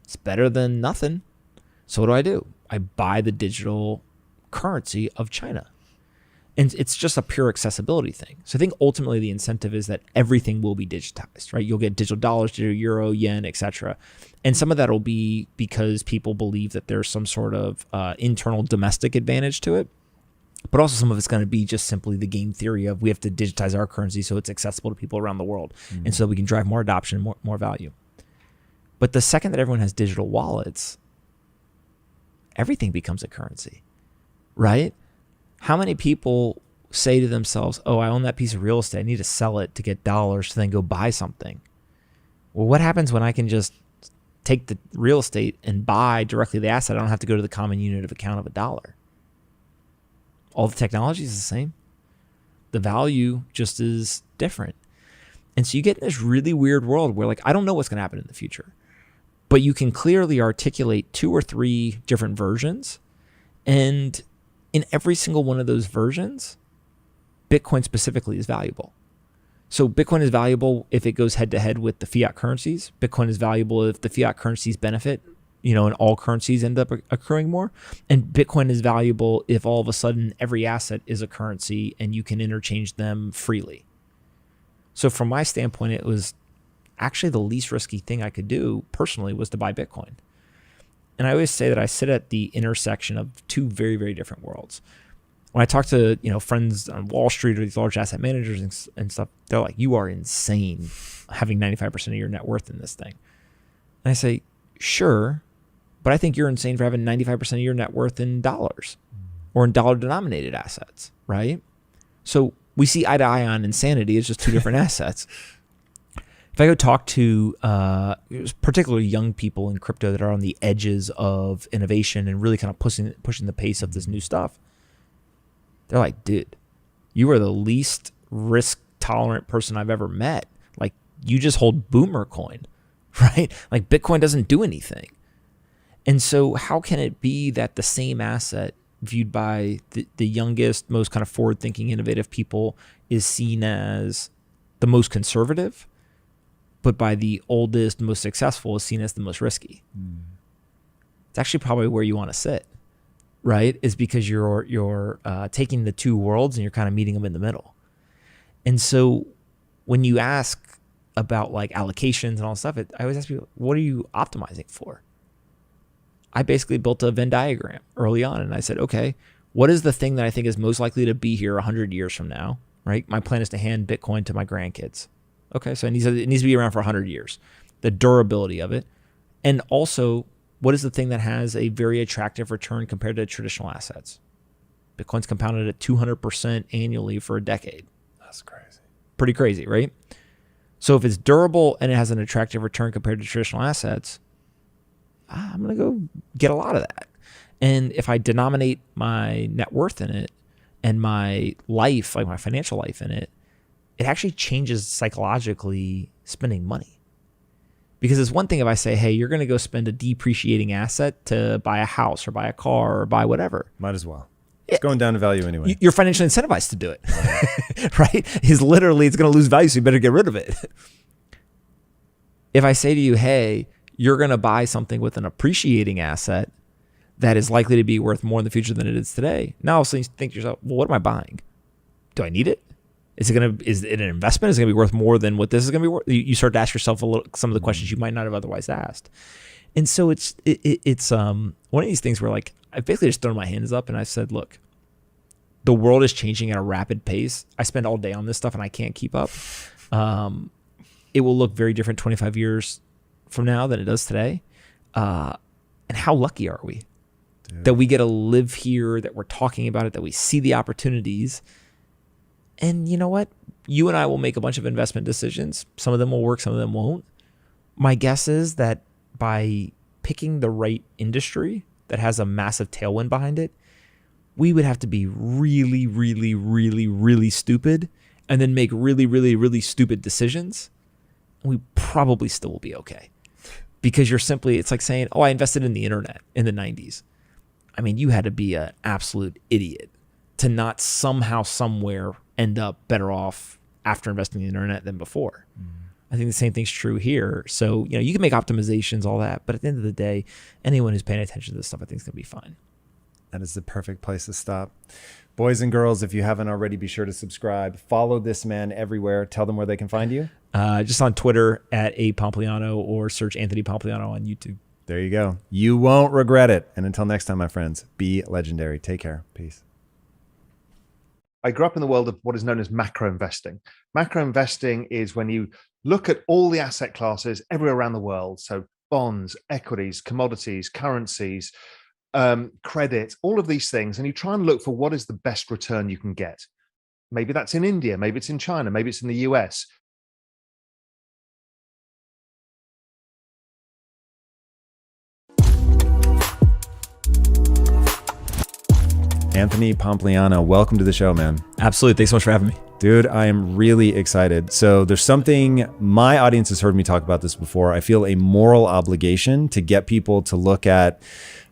[SPEAKER 1] It's better than nothing. So what do? I buy the digital currency of China. And it's just a pure accessibility thing. So I think ultimately the incentive is that everything will be digitized, right? You'll get digital dollars, digital euro, yen, etc. And some of that will be because people believe that there's some sort of internal domestic advantage to it. But also some of it's going to be just simply the game theory of we have to digitize our currency so it's accessible to people around the world. And so we can drive more adoption, more value. But the second that everyone has digital wallets, everything becomes a currency, right? How many people say to themselves, oh, I own that piece of real estate. I need to sell it to get dollars to then go buy something. Well, what happens when I can just take the real estate and buy directly the asset? I don't have to go to the common unit of account of a dollar. All the technology is the same. The value just is different. And so you get in this really weird world where I don't know what's going to happen in the future, but you can clearly articulate 2 or 3 different versions. And in every single one of those versions, Bitcoin specifically is valuable. So Bitcoin is valuable if it goes head to head with the fiat currencies. Bitcoin is valuable if the fiat currencies benefit, and all currencies end up accruing more. And Bitcoin is valuable if all of a sudden every asset is a currency and you can interchange them freely. So from my standpoint, it was actually the least risky thing I could do personally was to buy Bitcoin. And I always say that I sit at the intersection of two very, very different worlds. When I talk to, friends on Wall Street or these large asset managers and stuff, they're like, you are insane having 95% of your net worth in this thing. And I say, sure, but I think you're insane for having 95% of your net worth in dollars or in dollar denominated assets, right? So we see eye to eye on insanity. It's just two different assets. If I go talk to particularly young people in crypto that are on the edges of innovation and really kind of pushing the pace of this new stuff, they're like, dude, you are the least risk tolerant person I've ever met. Like, you just hold boomer coin, right? Like, Bitcoin doesn't do anything. And so how can it be that the same asset viewed by the youngest, most kind of forward-thinking, innovative people is seen as the most conservative, but by the oldest, most successful is seen as the most risky? It's actually probably where you want to sit, right? Is because you're taking the two worlds and you're kind of meeting them in the middle. And so when you ask about like allocations and all this stuff, I always ask people, what are you optimizing for? I basically built a Venn diagram early on, and I said, okay, what is the thing that I think is most likely to be here 100 years from now, right? My plan is to hand Bitcoin to my grandkids. Okay, so it needs to be around for 100 years, the durability of it. And also, what is the thing that has a very attractive return compared to traditional assets? Bitcoin's compounded at 200% annually for a decade.
[SPEAKER 2] That's crazy.
[SPEAKER 1] Pretty crazy, right? So if it's durable and it has an attractive return compared to traditional assets, I'm going to go get a lot of that. And if I denominate my net worth in it and my life, like my financial life in it, it actually changes psychologically spending money. Because it's one thing if I say, hey, you're going to go spend a depreciating asset to buy a house or buy a car or buy whatever.
[SPEAKER 2] Might as well. It's going down in value anyway.
[SPEAKER 1] You're financially incentivized to do it, right? It's literally, it's going to lose value, so you better get rid of it. If I say to you, hey, you're going to buy something with an appreciating asset that is likely to be worth more in the future than it is today, now all of a sudden you think to yourself, well, what am I buying? Do I need it? Is it an investment? Is it going to be worth more than what this is going to be worth? You start to ask yourself some of the questions you might not have otherwise asked. And so it's one of these things where like I basically just thrown my hands up and I said, look, the world is changing at a rapid pace. I spend all day on this stuff and I can't keep up. It will look very different 25 years from now than it does today. And how lucky are we that we get to live here, that we're talking about it, that we see the opportunities. And you know what? You and I will make a bunch of investment decisions. Some of them will work, some of them won't. My guess is that by picking the right industry that has a massive tailwind behind it, we would have to be really, really, really, really stupid and then make really, really, really stupid decisions. We probably still will be okay. Because it's like saying, oh, I invested in the internet in the 90s. I mean, you had to be an absolute idiot to not somehow, somewhere end up better off after investing in the internet than before. I think the same thing's true here. So, you can make optimizations, all that, but at the end of the day, anyone who's paying attention to this stuff, I think is going to be fine.
[SPEAKER 2] That is the perfect place to stop. Boys and girls, if you haven't already, be sure to subscribe. Follow this man everywhere. Tell them where they can find you.
[SPEAKER 1] Just on Twitter at @Pompliano or search Anthony Pompliano on YouTube.
[SPEAKER 2] There you go. You won't regret it. And until next time, my friends, be legendary. Take care. Peace.
[SPEAKER 3] I grew up in the world of what is known as macro investing. Macro investing is when you look at all the asset classes everywhere around the world. So bonds, equities, commodities, currencies, credit, all of these things. And you try and look for what is the best return you can get. Maybe that's in India, maybe it's in China, maybe it's in the US.
[SPEAKER 2] Anthony Pompliano, welcome to the show, man.
[SPEAKER 1] Absolutely. Thanks so much for having me.
[SPEAKER 2] Dude, I am really excited. So there's something, my audience has heard me talk about this before. I feel a moral obligation to get people to look at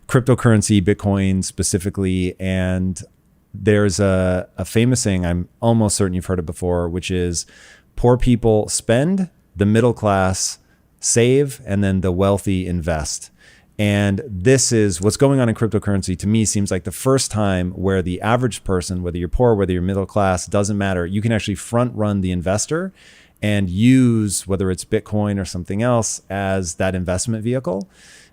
[SPEAKER 2] cryptocurrency, Bitcoin specifically. And there's a famous saying, I'm almost certain you've heard it before, which is Poor people spend, the middle class save, and then the wealthy invest. And this is what's going on in cryptocurrency. To me, seems like the first time where the average person, whether you're poor, whether you're middle class, doesn't matter. You can actually front run the investor and use, whether it's Bitcoin or something else, as that investment vehicle.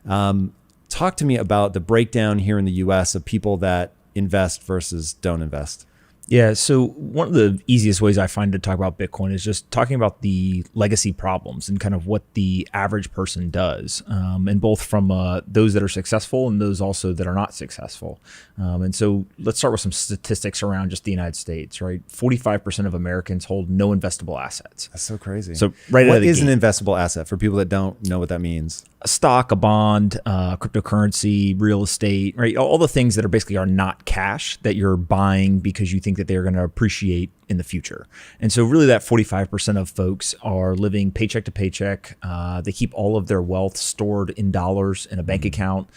[SPEAKER 2] Talk to me about the breakdown here in the US of people that invest versus don't invest.
[SPEAKER 1] Yeah, so one of the easiest ways I find to talk about Bitcoin is just talking about the legacy problems and kind of what the average person does, and both from those that are successful and those also that are not successful. And so let's start with some statistics around just the United States, right? 45% of Americans hold no investable assets.
[SPEAKER 2] That's so crazy.
[SPEAKER 1] So right
[SPEAKER 2] what is an investable asset for people that don't know what that means?
[SPEAKER 1] A stock, a bond, cryptocurrency, real estate, right? All the things that are not cash that you're buying because you think that they're going to appreciate in the future. And so really that 45% of folks are living paycheck to paycheck. They keep all of their wealth stored in dollars in a bank account.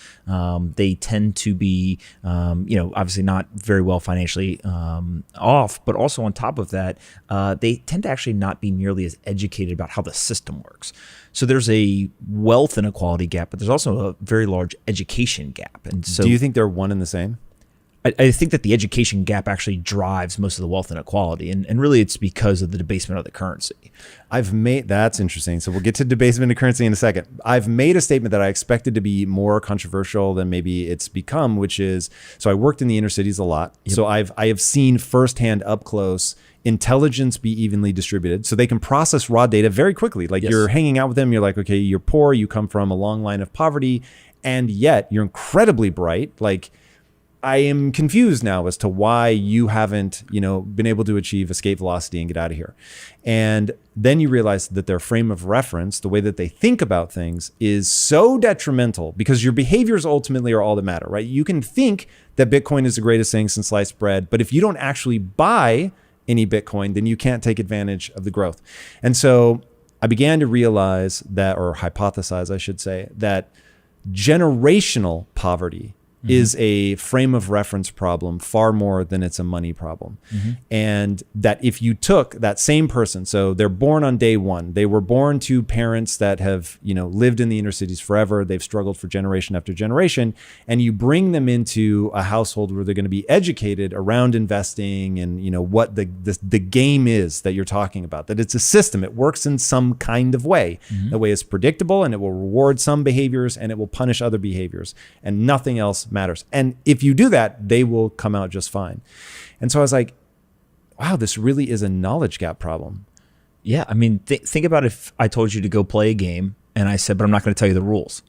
[SPEAKER 1] They tend to be, obviously not very well financially off, but also on top of that, they tend to actually not be nearly as educated about how the system works. So there's a wealth inequality gap, but there's also a very large education gap. And so,
[SPEAKER 2] do you think they're one and the same?
[SPEAKER 1] I think that the education gap actually drives most of the wealth inequality, and really it's because of the debasement of the currency.
[SPEAKER 2] That's interesting. So we'll get to debasement of currency in a second. I've made a statement that I expected to be more controversial than maybe it's become, which is, so I worked in the inner cities a lot. Yep. So I have seen firsthand up close intelligence be evenly distributed. So they can process raw data very quickly. Like, yes, you're hanging out with them, you're like, okay, you're poor, you come from a long line of poverty, and yet you're incredibly bright. Like, I am confused now as to why you haven't, been able to achieve escape velocity and get out of here. And then you realize that their frame of reference, the way that they think about things, is so detrimental because your behaviors ultimately are all that matter, right? You can think that Bitcoin is the greatest thing since sliced bread, but if you don't actually buy any Bitcoin, then you can't take advantage of the growth. And so I began to realize that, or hypothesize, I should say, that generational poverty is a frame of reference problem far more than it's a money problem. And that if you took that same person, so they're born on day one, they were born to parents that have, lived in the inner cities forever, they've struggled for generation after generation, and you bring them into a household where they're going to be educated around investing and, what the game is that you're talking about, that it's a system, it works in some kind of way. The way is predictable, and it will reward some behaviors and it will punish other behaviors, and nothing else matters. And if you do that, they will come out just fine. And so I was like, wow, this really is a knowledge gap problem.
[SPEAKER 1] Yeah. I mean, think about if I told you to go play a game and I said, but I'm not going to tell you the rules,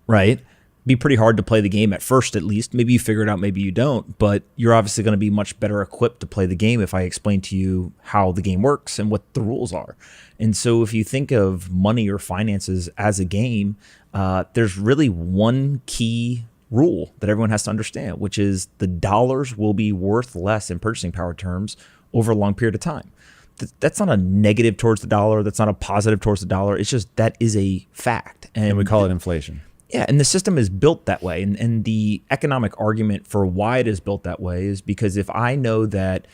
[SPEAKER 1] right? Be pretty hard to play the game at first, at least. Maybe you figure it out, maybe you don't, but you're obviously going to be much better equipped to play the game if I explain to you how the game works and what the rules are. And so if you think of money or finances as a game, there's really one key rule that everyone has to understand, which is the dollars will be worth less in purchasing power terms over a long period of time. That's not a negative towards the dollar. That's not a positive towards the dollar. It's just that is a fact.
[SPEAKER 2] And we call it inflation.
[SPEAKER 1] Yeah, and the system is built that way. And the economic argument for why it is built that way is because if I know that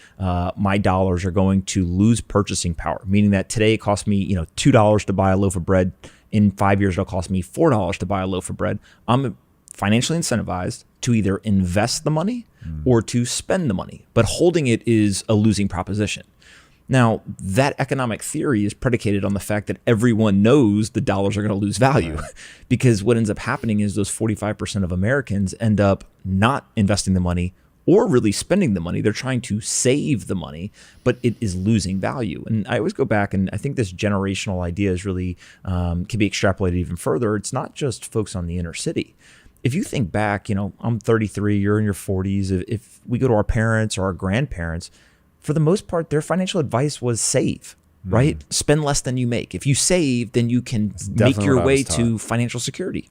[SPEAKER 1] my dollars are going to lose purchasing power, meaning that today it costs me $2 to buy a loaf of bread, in 5 years it'll cost me $4 to buy a loaf of bread, I'm financially incentivized to either invest the money or to spend the money. But holding it is a losing proposition. Now, that economic theory is predicated on the fact that everyone knows the dollars are going to lose value, because what ends up happening is those 45% of Americans end up not investing the money or really spending the money. They're trying to save the money, but it is losing value. And I always go back, and I think this generational idea is really can be extrapolated even further. It's not just folks on the inner city. If you think back, I'm 33, you're in your 40s. If we go to our parents or our grandparents, for the most part, their financial advice was save, right? Spend less than you make. If you save, then you can make your way to financial security.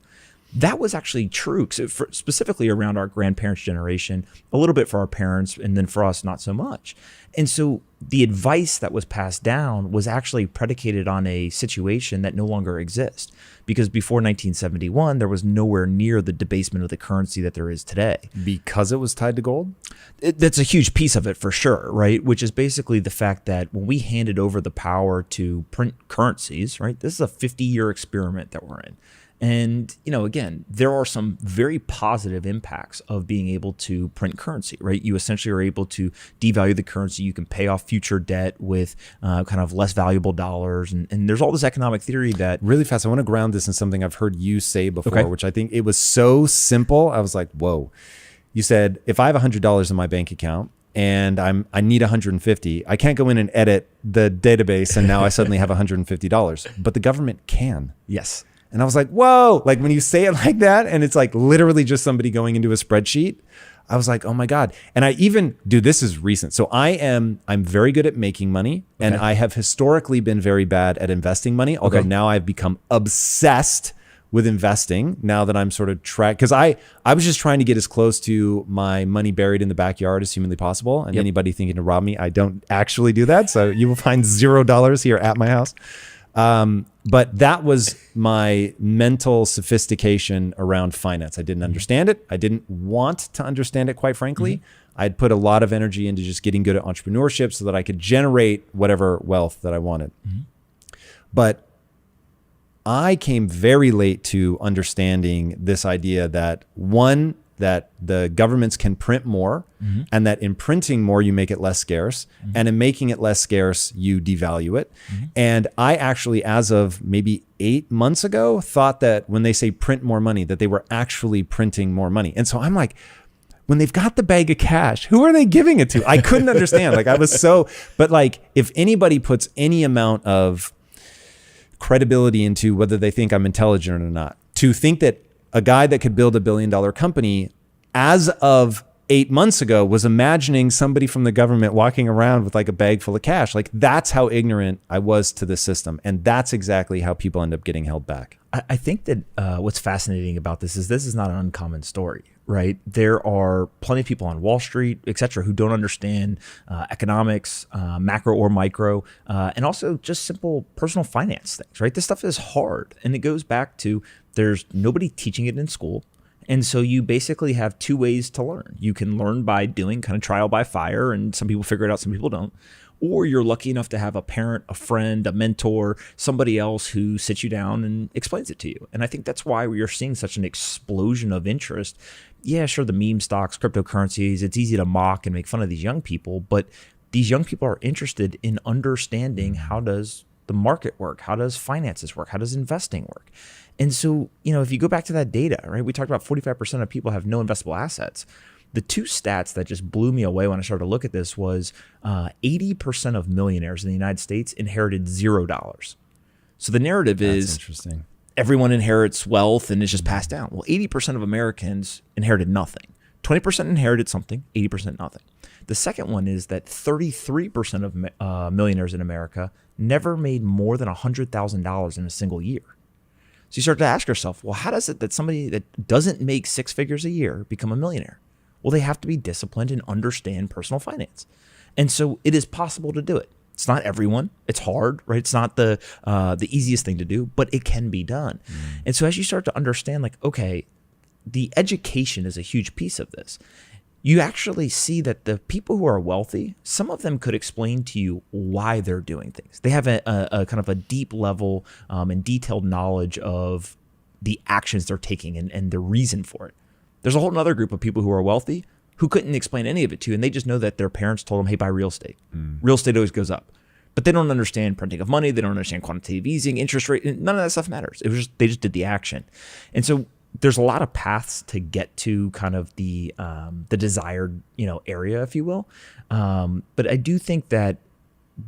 [SPEAKER 1] that was actually true, specifically around our grandparents' generation, a little bit for our parents, and then for us, not so much. And so the advice that was passed down was actually predicated on a situation that no longer exists. Because before 1971, there was nowhere near the debasement of the currency that there is today.
[SPEAKER 2] Because it was tied to gold?
[SPEAKER 1] That's a huge piece of it for sure, right? Which is basically the fact that when we handed over the power to print currencies, right? This is a 50-year experiment that we're in. And, again, there are some very positive impacts of being able to print currency, right? You essentially are able to devalue the currency. You can pay off future debt with kind of less valuable dollars. And there's all this economic theory that...
[SPEAKER 2] Really fast, I want to ground this in something I've heard you say before, which I think it was so simple. I was like, whoa. You said, if I have $100 in my bank account, and I need 150, I can't go in and edit the database, and now I suddenly have $150. But the government can.
[SPEAKER 1] Yes.
[SPEAKER 2] And I was like, whoa, like when you say it like that, and it's like literally just somebody going into a spreadsheet, I was like, oh my God. And I even, dude, this is recent. So I'm very good at making money, and I have historically been very bad at investing money. Although now I've become obsessed with investing now that I'm sort of because I was just trying to get as close to my money buried in the backyard as humanly possible. And anybody thinking to rob me, I don't actually do that. So you will find $0 here at my house. But that was my mental sophistication around finance. I didn't understand it. I didn't want to understand it, quite frankly. I'd put a lot of energy into just getting good at entrepreneurship so that I could generate whatever wealth that I wanted. But I came very late to understanding this idea that that the governments can print more, and that in printing more, you make it less scarce. And in making it less scarce, you devalue it. And I actually, as of maybe 8 months ago, thought that when they say print more money, that they were actually printing more money. And so I'm like, when they've got the bag of cash, who are they giving it to? I couldn't understand. But like, if anybody puts any amount of credibility into whether they think I'm intelligent or not, to think that a guy that could build $1 billion company as of 8 months ago was imagining somebody from the government walking around with like a bag full of cash. Like, that's how ignorant I was to the system. And that's exactly how people end up getting held back.
[SPEAKER 1] I think that what's fascinating about this is not an uncommon story, right? There are plenty of people on Wall Street, et cetera, who don't understand economics, macro or micro, and also just simple personal finance things, right? This stuff is hard. And it goes back to there's nobody teaching it in school. And so you basically have two ways to learn. You can learn by doing kind of trial by fire, and some people figure it out, some people don't. Or you're lucky enough to have a parent, a friend, a mentor, somebody else who sits you down and explains it to you. And I think that's why we are seeing such an explosion of interest. Yeah, sure, the meme stocks, cryptocurrencies, it's easy to mock and make fun of these young people, but these young people are interested in understanding, how does the market work? How does finances work? How does investing work? And so, if you go back to that data, right, we talked about 45% of people have no investable assets. The two stats that just blew me away when I started to look at this was 80% of millionaires in the United States inherited $0. So the narrative is
[SPEAKER 2] interesting.
[SPEAKER 1] Everyone inherits wealth and it's just passed down. Well, 80% of Americans inherited nothing. 20% inherited something, 80% nothing. The second one is that 33% of millionaires in America never made more than $100,000 in a single year. So you start to ask yourself, well, how does it that somebody that doesn't make six figures a year become a millionaire? Well, they have to be disciplined and understand personal finance. And so it is possible to do it. It's not everyone. It's hard, right? It's not the easiest thing to do, but it can be done. And so as you start to understand, like, okay, the education is a huge piece of this. You actually see that the people who are wealthy, some of them could explain to you why they're doing things. They have a kind of a deep level and detailed knowledge of the actions they're taking and the reason for it. There's a whole other group of people who are wealthy who couldn't explain any of it to you, and they just know that their parents told them, hey, buy real estate. Real estate always goes up. But they don't understand printing of money. They don't understand quantitative easing, interest rate. None of that stuff matters. It was just, they just did the action. And so there's a lot of paths to get to kind of the desired, area, if you will. But I do think that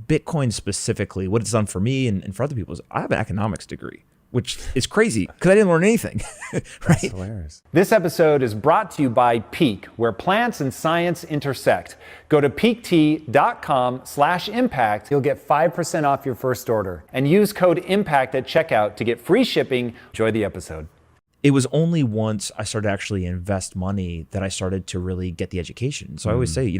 [SPEAKER 1] Bitcoin specifically, what it's done for me and for other people is I have an economics degree, which is crazy because I didn't learn anything, right?
[SPEAKER 2] That's hilarious.
[SPEAKER 4] This episode is brought to you by Peak, where plants and science intersect. Go to peaktea.com/impact. You'll get 5% off your first order and use code IMPACT at checkout to get free shipping. Enjoy the episode.
[SPEAKER 1] it was only once I started to actually invest money that I started to really get the education. So I always say,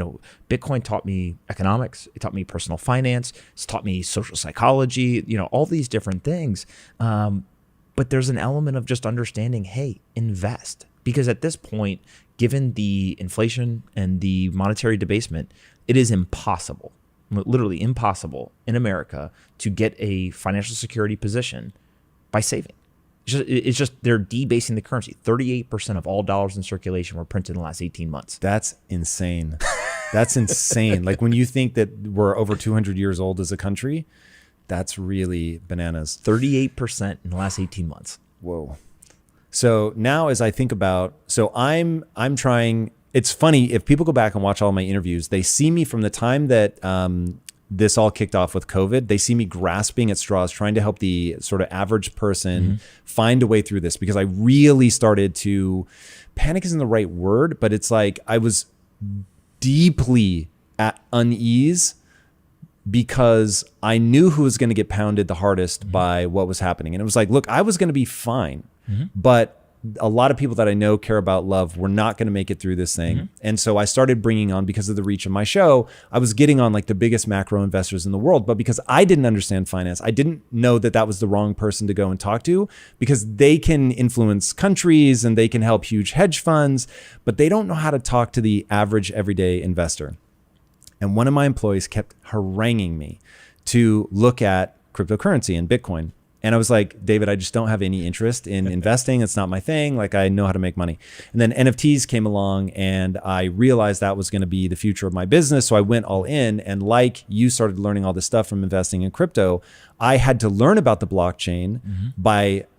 [SPEAKER 1] Bitcoin taught me economics. It taught me personal finance. It's taught me social psychology, all these different things. But there's an element of just understanding, hey, invest. Because at this point, given the inflation and the monetary debasement, it is impossible, literally impossible in America to get a financial security position by saving. It's just they're debasing the currency. 38% of all dollars in circulation were printed in the last 18 months.
[SPEAKER 2] That's insane. That's insane. Like when you think that we're over 200 years old as a country, that's really bananas.
[SPEAKER 1] 38% in the last 18 months.
[SPEAKER 2] Whoa. So now as I think about, I'm trying, it's funny, if people go back and watch all my interviews, they see me from the time that this all kicked off with COVID. They see me grasping at straws, trying to help the sort of average person find a way through this, because I really started to, panic isn't the right word, but it's like I was deeply at unease because I knew who was going to get pounded the hardest by what was happening. And it was like, look, I was going to be fine, but a lot of people that I know, care about, love, were not going to make it through this thing. And so I started bringing on, because of the reach of my show, I was getting on like the biggest macro investors in the world. But because I didn't understand finance, I didn't know that that was the wrong person to go and talk to, because they can influence countries and they can help huge hedge funds, but they don't know how to talk to the average everyday investor. And one of my employees kept haranguing me to look at cryptocurrency and Bitcoin. And I was like, David, I just don't have any interest in investing. It's not my thing. Like, I know how to make money. And then NFTs came along and I realized that was going to be the future of my business. So I went all in, and like you started learning all this stuff from investing in crypto, I had to learn about the blockchain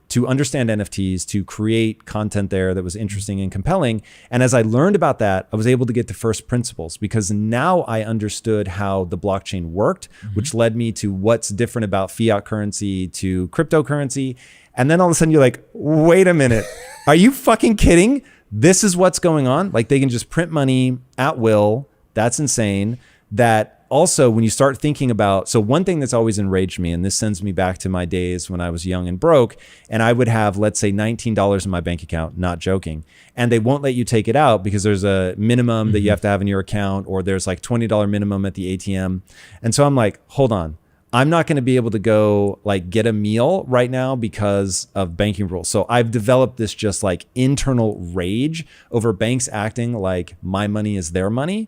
[SPEAKER 2] to understand NFTs, to create content there that was interesting and compelling. And as I learned about that, I was able to get to first principles, because now I understood how the blockchain worked, which led me to what's different about fiat currency to cryptocurrency. And then all of a sudden you're like, wait a minute, are you fucking kidding? This is what's going on? Like, they can just print money at will. That's insane. That also, when you start thinking about, so one thing that's always enraged me, and this sends me back to my days when I was young and broke, and I would have, let's say, $19 in my bank account, not joking, and they won't let you take it out because there's a minimum that you have to have in your account, or there's like $20 minimum at the ATM. And so I'm like, hold on, I'm not going to be able to go like get a meal right now because of banking rules. So I've developed this just like internal rage over banks acting like my money is their money.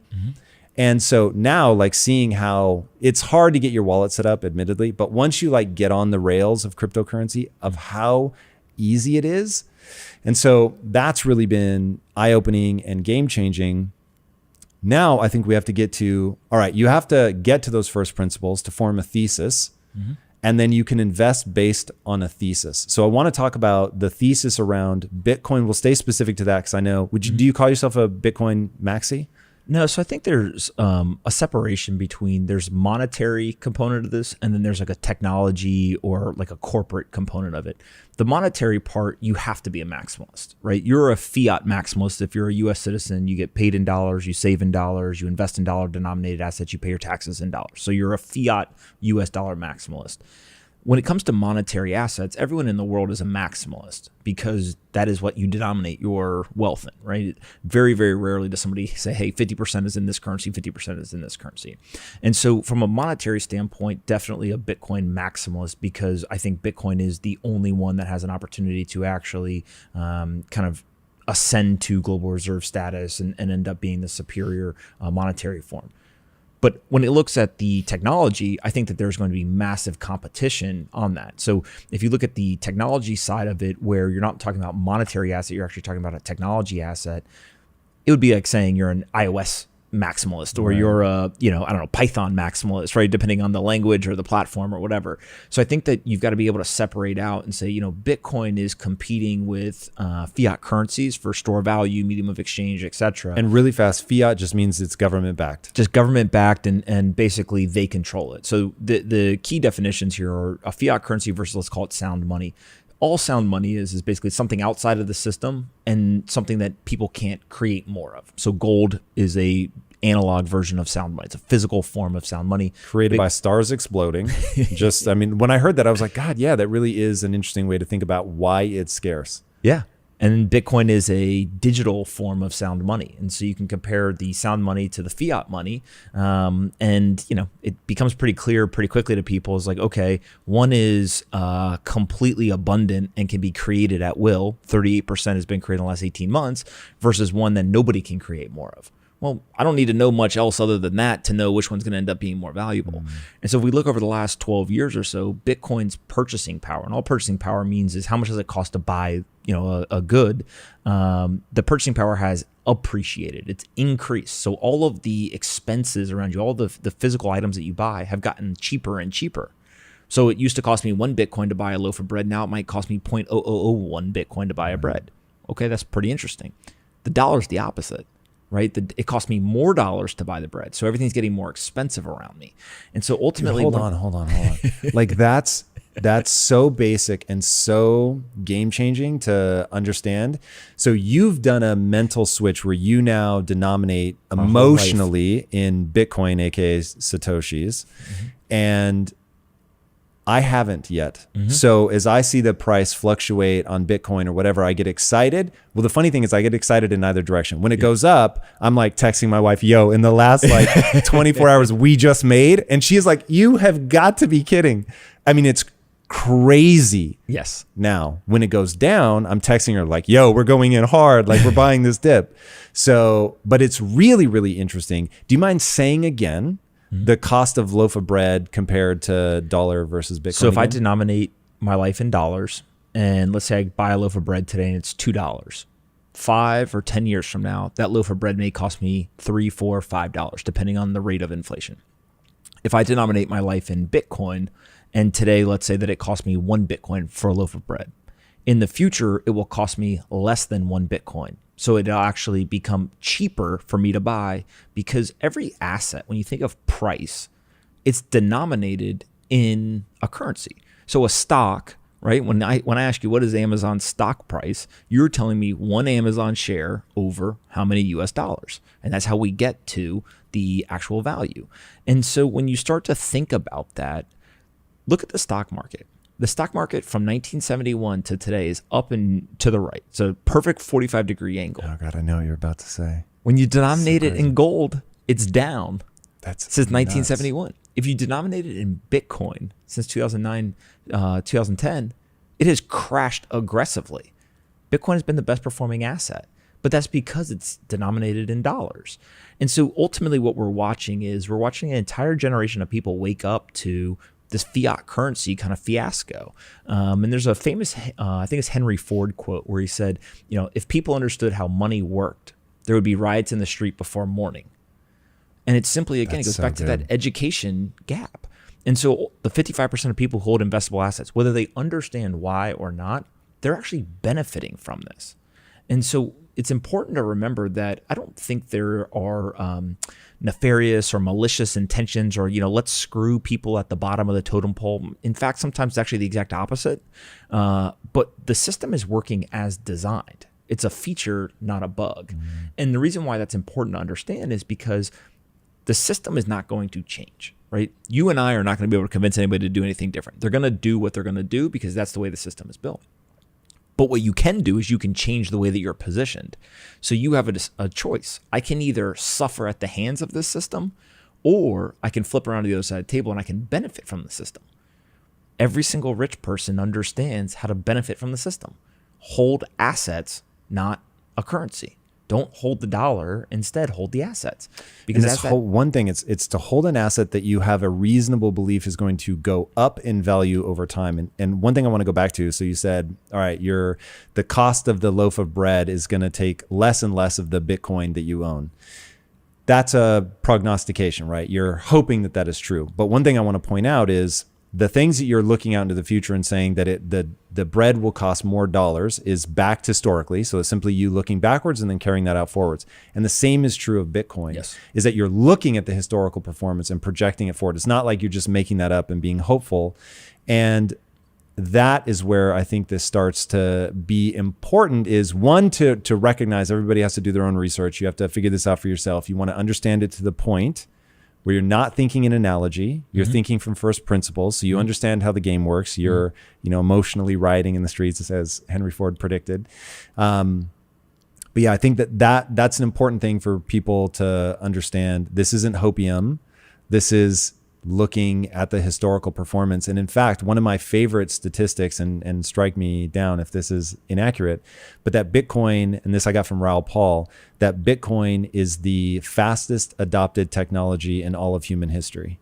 [SPEAKER 2] And so now, like, seeing how it's hard to get your wallet set up, admittedly, but once you like get on the rails of cryptocurrency, of how easy it is. And so that's really been eye-opening and game-changing. Now I think we have to get to, all right, you have to get to those first principles to form a thesis, and then you can invest based on a thesis. So I want to talk about the thesis around Bitcoin. We'll stay specific to that, because I know, do you call yourself a Bitcoin maxi?
[SPEAKER 1] No, so I think there's a separation between, there's monetary component of this, and then there's like a technology or like a corporate component of it. The monetary part, you have to be a maximalist, right? You're a fiat maximalist. If you're a US citizen, you get paid in dollars, you save in dollars, you invest in dollar denominated assets, you pay your taxes in dollars. So you're a fiat US dollar maximalist. When it comes to monetary assets, everyone in the world is a maximalist, because that is what you denominate your wealth in, right? Very, very rarely does somebody say, hey, 50% is in this currency, 50% is in this currency. And so from a monetary standpoint, definitely a Bitcoin maximalist, because I think Bitcoin is the only one that has an opportunity to actually kind of ascend to global reserve status and end up being the superior monetary form. But when it looks at the technology, I think that there's going to be massive competition on that. So if you look at the technology side of it, where you're not talking about monetary asset, you're actually talking about a technology asset, it would be like saying you're an iOS maximalist, or you're a, Python maximalist, right? Depending on the language or the platform or whatever. So I think that you've got to be able to separate out and say, Bitcoin is competing with fiat currencies for store value, medium of exchange, etc.
[SPEAKER 2] And really fast, fiat just means it's government backed.
[SPEAKER 1] Just government backed, and basically they control it. So the key definitions here are a fiat currency versus, let's call it, sound money. All sound money is basically something outside of the system and something that people can't create more of. So gold is a analog version of sound money. It's a physical form of sound money.
[SPEAKER 2] Created by stars exploding. When I heard that, I was like, God, yeah, that really is an interesting way to think about why it's scarce.
[SPEAKER 1] Yeah. And Bitcoin is a digital form of sound money. And so you can compare the sound money to the fiat money. And, it becomes pretty clear pretty quickly to people is like, okay, one is completely abundant and can be created at will. 38% has been created in the last 18 months versus one that nobody can create more of. Well, I don't need to know much else other than that to know which one's going to end up being more valuable. And so if we look over the last 12 years or so, Bitcoin's purchasing power, and all purchasing power means is how much does it cost to buy, a good. The purchasing power has appreciated. It's increased. So all of the expenses around you, all the physical items that you buy have gotten cheaper and cheaper. So it used to cost me 1 Bitcoin to buy a loaf of bread. Now it might cost me 0.0001 Bitcoin to buy a bread. Okay, that's pretty interesting. The dollar's the opposite. Right? It cost me more dollars to buy the bread. So everything's getting more expensive around me. And so ultimately...
[SPEAKER 2] Dude, hold on. Like that's so basic and so game changing to understand. So you've done a mental switch where you now denominate emotionally in Bitcoin, aka Satoshis. And I haven't yet. So as I see the price fluctuate on Bitcoin or whatever, I get excited. Well, the funny thing is I get excited in either direction. When it goes up, I'm like texting my wife, yo, in the last 24 hours we just made. And she's like, you have got to be kidding. I mean, it's crazy.
[SPEAKER 1] Yes.
[SPEAKER 2] Now, when it goes down, I'm texting her like, yo, we're going in hard. Like we're buying this dip. So, but it's really, really interesting. Do you mind saying again, the cost of loaf of bread compared to dollar versus Bitcoin?
[SPEAKER 1] So if I denominate my life in dollars, and let's say I buy a loaf of bread today and it's $2, 5 or 10 years from now, that loaf of bread may cost me $3, $4, $5, depending on the rate of inflation. If I denominate my life in Bitcoin, and today, let's say that it cost me 1 Bitcoin for a loaf of bread. In the future, it will cost me less than 1 Bitcoin. So it'll actually become cheaper for me to buy because every asset, when you think of price, it's denominated in a currency. So a stock, right? When I ask you what is Amazon's stock price, you're telling me one Amazon share over how many US dollars. And that's how we get to the actual value. And so when you start to think about that, look at the stock market. The stock market from 1971 to today is up and to the right. It's a perfect 45-degree angle.
[SPEAKER 2] Oh God, I know what you're about to say.
[SPEAKER 1] When you denominate it in gold, it's down.
[SPEAKER 2] That's
[SPEAKER 1] since
[SPEAKER 2] nuts.
[SPEAKER 1] 1971. If you denominate it in Bitcoin since 2009, 2010, it has crashed aggressively. Bitcoin has been the best performing asset, but that's because it's denominated in dollars. And so ultimately what we're watching an entire generation of people wake up to this fiat currency kind of fiasco. And there's a famous, I think it's Henry Ford quote where he said, if people understood how money worked, there would be riots in the street before morning. And it's simply, again, it goes back to that education gap. And so the 55% of people who hold investable assets, whether they understand why or not, they're actually benefiting from this. And so it's important to remember that I don't think there are nefarious or malicious intentions or, let's screw people at the bottom of the totem pole. In fact, sometimes it's actually the exact opposite. But the system is working as designed. It's a feature, not a bug. And the reason why that's important to understand is because the system is not going to change, right? You and I are not going to be able to convince anybody to do anything different. They're going to do what they're going to do because that's the way the system is built. But what you can do is you can change the way that you're positioned. So you have a choice. I can either suffer at the hands of this system, or I can flip around to the other side of the table and I can benefit from the system. Every single rich person understands how to benefit from the system. Hold assets, not a currency. Don't hold the dollar, instead hold the assets.
[SPEAKER 2] Because that's one thing, it's to hold an asset that you have a reasonable belief is going to go up in value over time. And one thing I want to go back to, so you said, all right, the cost of the loaf of bread is going to take less and less of the Bitcoin that you own. That's a prognostication, right? You're hoping that that is true. But one thing I want to point out is the things that you're looking out into the future and saying that the bread will cost more dollars is backed historically. So it's simply you looking backwards and then carrying that out forwards. And the same is true of Bitcoin, is that you're looking at the historical performance and projecting it forward. It's not like you're just making that up and being hopeful. And that is where I think this starts to be important, is one, to recognize everybody has to do their own research. You have to figure this out for yourself. You want to understand it to the point where you're not thinking in analogy, you're thinking from first principles, so you understand how the game works. You're, emotionally rioting in the streets, as Henry Ford predicted. But yeah, I think that's an important thing for people to understand. This isn't hopium. This is looking at the historical performance. And in fact, one of my favorite statistics, and strike me down if this is inaccurate, but that Bitcoin, and this I got from Raoul Paul, that Bitcoin is the fastest adopted technology in all of human history.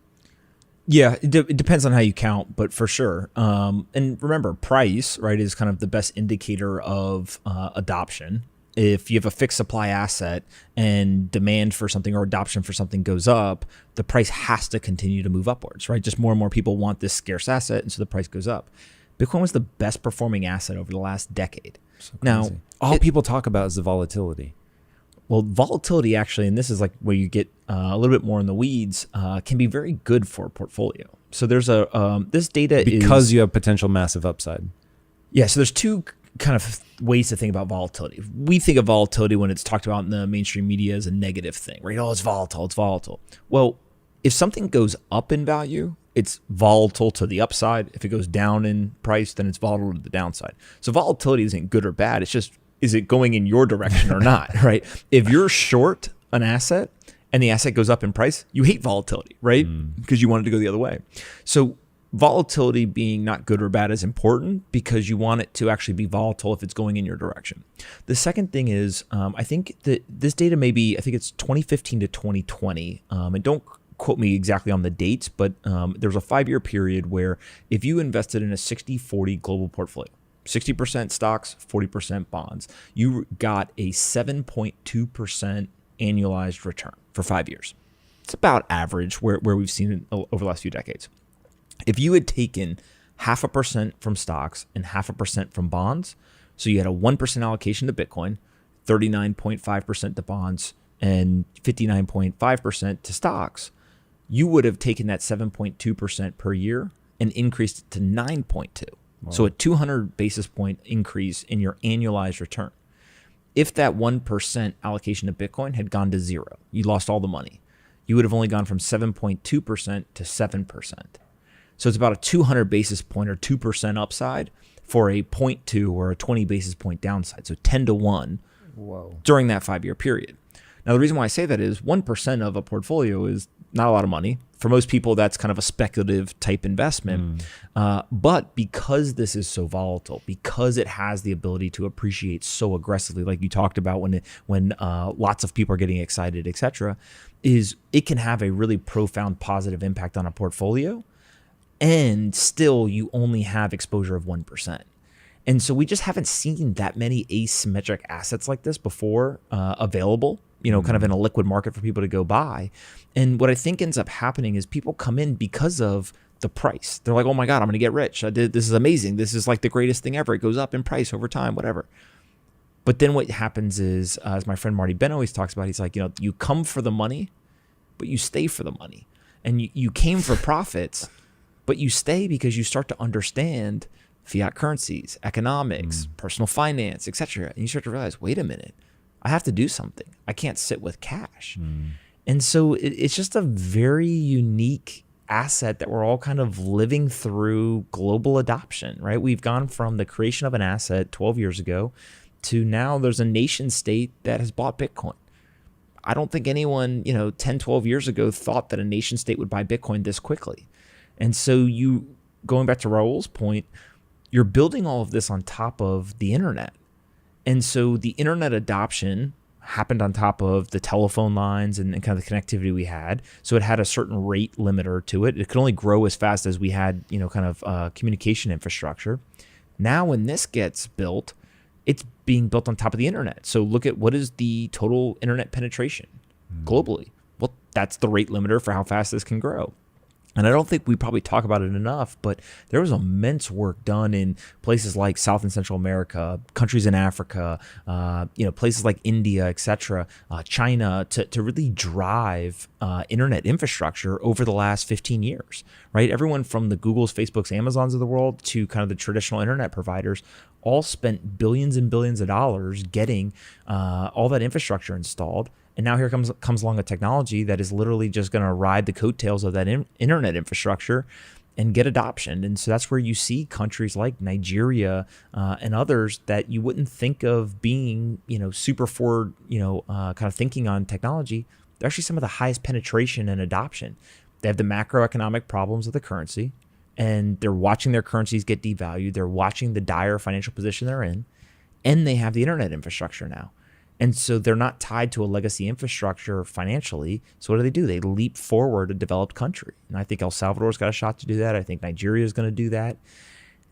[SPEAKER 1] Yeah, it depends on how you count, but for sure. And remember, price, right, is kind of the best indicator of adoption. If you have a fixed supply asset and demand for something or adoption for something goes up, the price has to continue to move upwards, right? Just more and more people want this scarce asset, and so the price goes up. Bitcoin was the best performing asset over the last decade.
[SPEAKER 2] So
[SPEAKER 1] now,
[SPEAKER 2] all people talk about is the volatility.
[SPEAKER 1] Well, volatility actually, and this is like where you get a little bit more in the weeds, can be very good for a portfolio. So there's this data
[SPEAKER 2] because you have potential massive upside.
[SPEAKER 1] Yeah, so there's two kind of ways to think about volatility. We think of volatility when it's talked about in the mainstream media as a negative thing, right? Oh, it's volatile, it's volatile. Well, if something goes up in value, it's volatile to the upside. If it goes down in price, then it's volatile to the downside. So volatility isn't good or bad. It's just, is it going in your direction or not, right? If you're short an asset and the asset goes up in price, you hate volatility, right? Because you want it to go the other way. So volatility being not good or bad is important because you want it to actually be volatile if it's going in your direction. The second thing is, I think that this data may be, I think it's 2015 to 2020. And don't quote me exactly on the dates, but there's a 5-year period where if you invested in a 60-40 global portfolio, 60% stocks, 40% bonds, you got a 7.2% annualized return for 5 years. It's about average where we've seen it over the last few decades. If you had taken 0.5% from stocks and 0.5% from bonds, so you had a 1% allocation to Bitcoin, 39.5% to bonds, and 59.5% to stocks, you would have taken that 7.2% per year and increased it to 9.2. Wow. So a 200 basis point increase in your annualized return. If that 1% allocation to Bitcoin had gone to zero, you lost all the money, you would have only gone from 7.2% to 7%. So it's about a 200 basis point or 2% upside for a 0.2 or a 20 basis point downside. So 10 to 1 during that 5-year period. Now, the reason why I say that is 1% of a portfolio is not a lot of money. For most people, that's kind of a speculative type investment. But because this is so volatile, because it has the ability to appreciate so aggressively, like you talked about when lots of people are getting excited, et cetera, is it can have a really profound positive impact on a portfolio. And still, you only have exposure of 1%. And so we just haven't seen that many asymmetric assets like this before available, kind of in a liquid market for people to go buy. And what I think ends up happening is people come in because of the price. They're like, oh my God, I'm going to get rich. This is amazing. This is like the greatest thing ever. It goes up in price over time, whatever. But then what happens is, as my friend Marty Ben always talks about, he's like, you come for the money, but you stay for the money. And you came for profits, but you stay because you start to understand fiat currencies, economics, personal finance, etc. And you start to realize, wait a minute, I have to do something. I can't sit with cash. And so it's just a very unique asset that we're all kind of living through global adoption, right? We've gone from the creation of an asset 12 years ago to now there's a nation state that has bought Bitcoin. I don't think anyone, 10, 12 years ago thought that a nation state would buy Bitcoin this quickly. And so going back to Raul's point, you're building all of this on top of the internet. And so the internet adoption happened on top of the telephone lines and kind of the connectivity we had. So it had a certain rate limiter to it. It could only grow as fast as we had, communication infrastructure. Now when this gets built, it's being built on top of the internet. So look at what is the total internet penetration globally. Well, that's the rate limiter for how fast this can grow. And I don't think we probably talk about it enough, but there was immense work done in places like South and Central America, countries in Africa, places like India, et cetera, China, to really drive internet infrastructure over the last 15 years, right? Everyone from the Googles, Facebooks, Amazons of the world to kind of the traditional internet providers all spent billions and billions of dollars getting all that infrastructure installed. And now here comes along a technology that is literally just going to ride the coattails of that internet infrastructure and get adoption. And so that's where you see countries like Nigeria and others that you wouldn't think of being, super forward, kind of thinking on technology. They're actually some of the highest penetration and adoption. They have the macroeconomic problems of the currency, and they're watching their currencies get devalued. They're watching the dire financial position they're in, and they have the internet infrastructure now. And so they're not tied to a legacy infrastructure financially. So what do? They leap forward a developed country. And I think El Salvador's got a shot to do that. I think Nigeria is going to do that.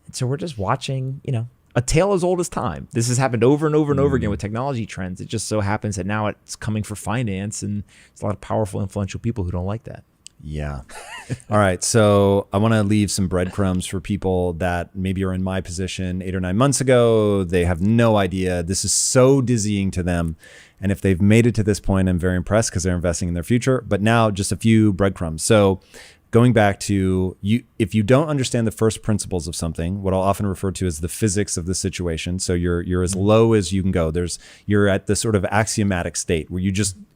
[SPEAKER 1] And so we're just watching, a tale as old as time. This has happened over and over and over again with technology trends. It just so happens that now it's coming for finance, and there's a lot of powerful, influential people who don't like that.
[SPEAKER 2] Yeah. All right. So I want to leave some breadcrumbs for people that maybe are in my position 8 or 9 months ago. They have no idea. This is so dizzying to them. And if they've made it to this point, I'm very impressed because they're investing in their future. But now just a few breadcrumbs. So going back to you, if you don't understand the first principles of something, what I'll often refer to as the physics of the situation. So you're as low as you can go. You're at the sort of axiomatic state where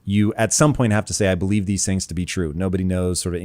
[SPEAKER 2] you at some point have to say, I believe these things to be true. Nobody knows sort of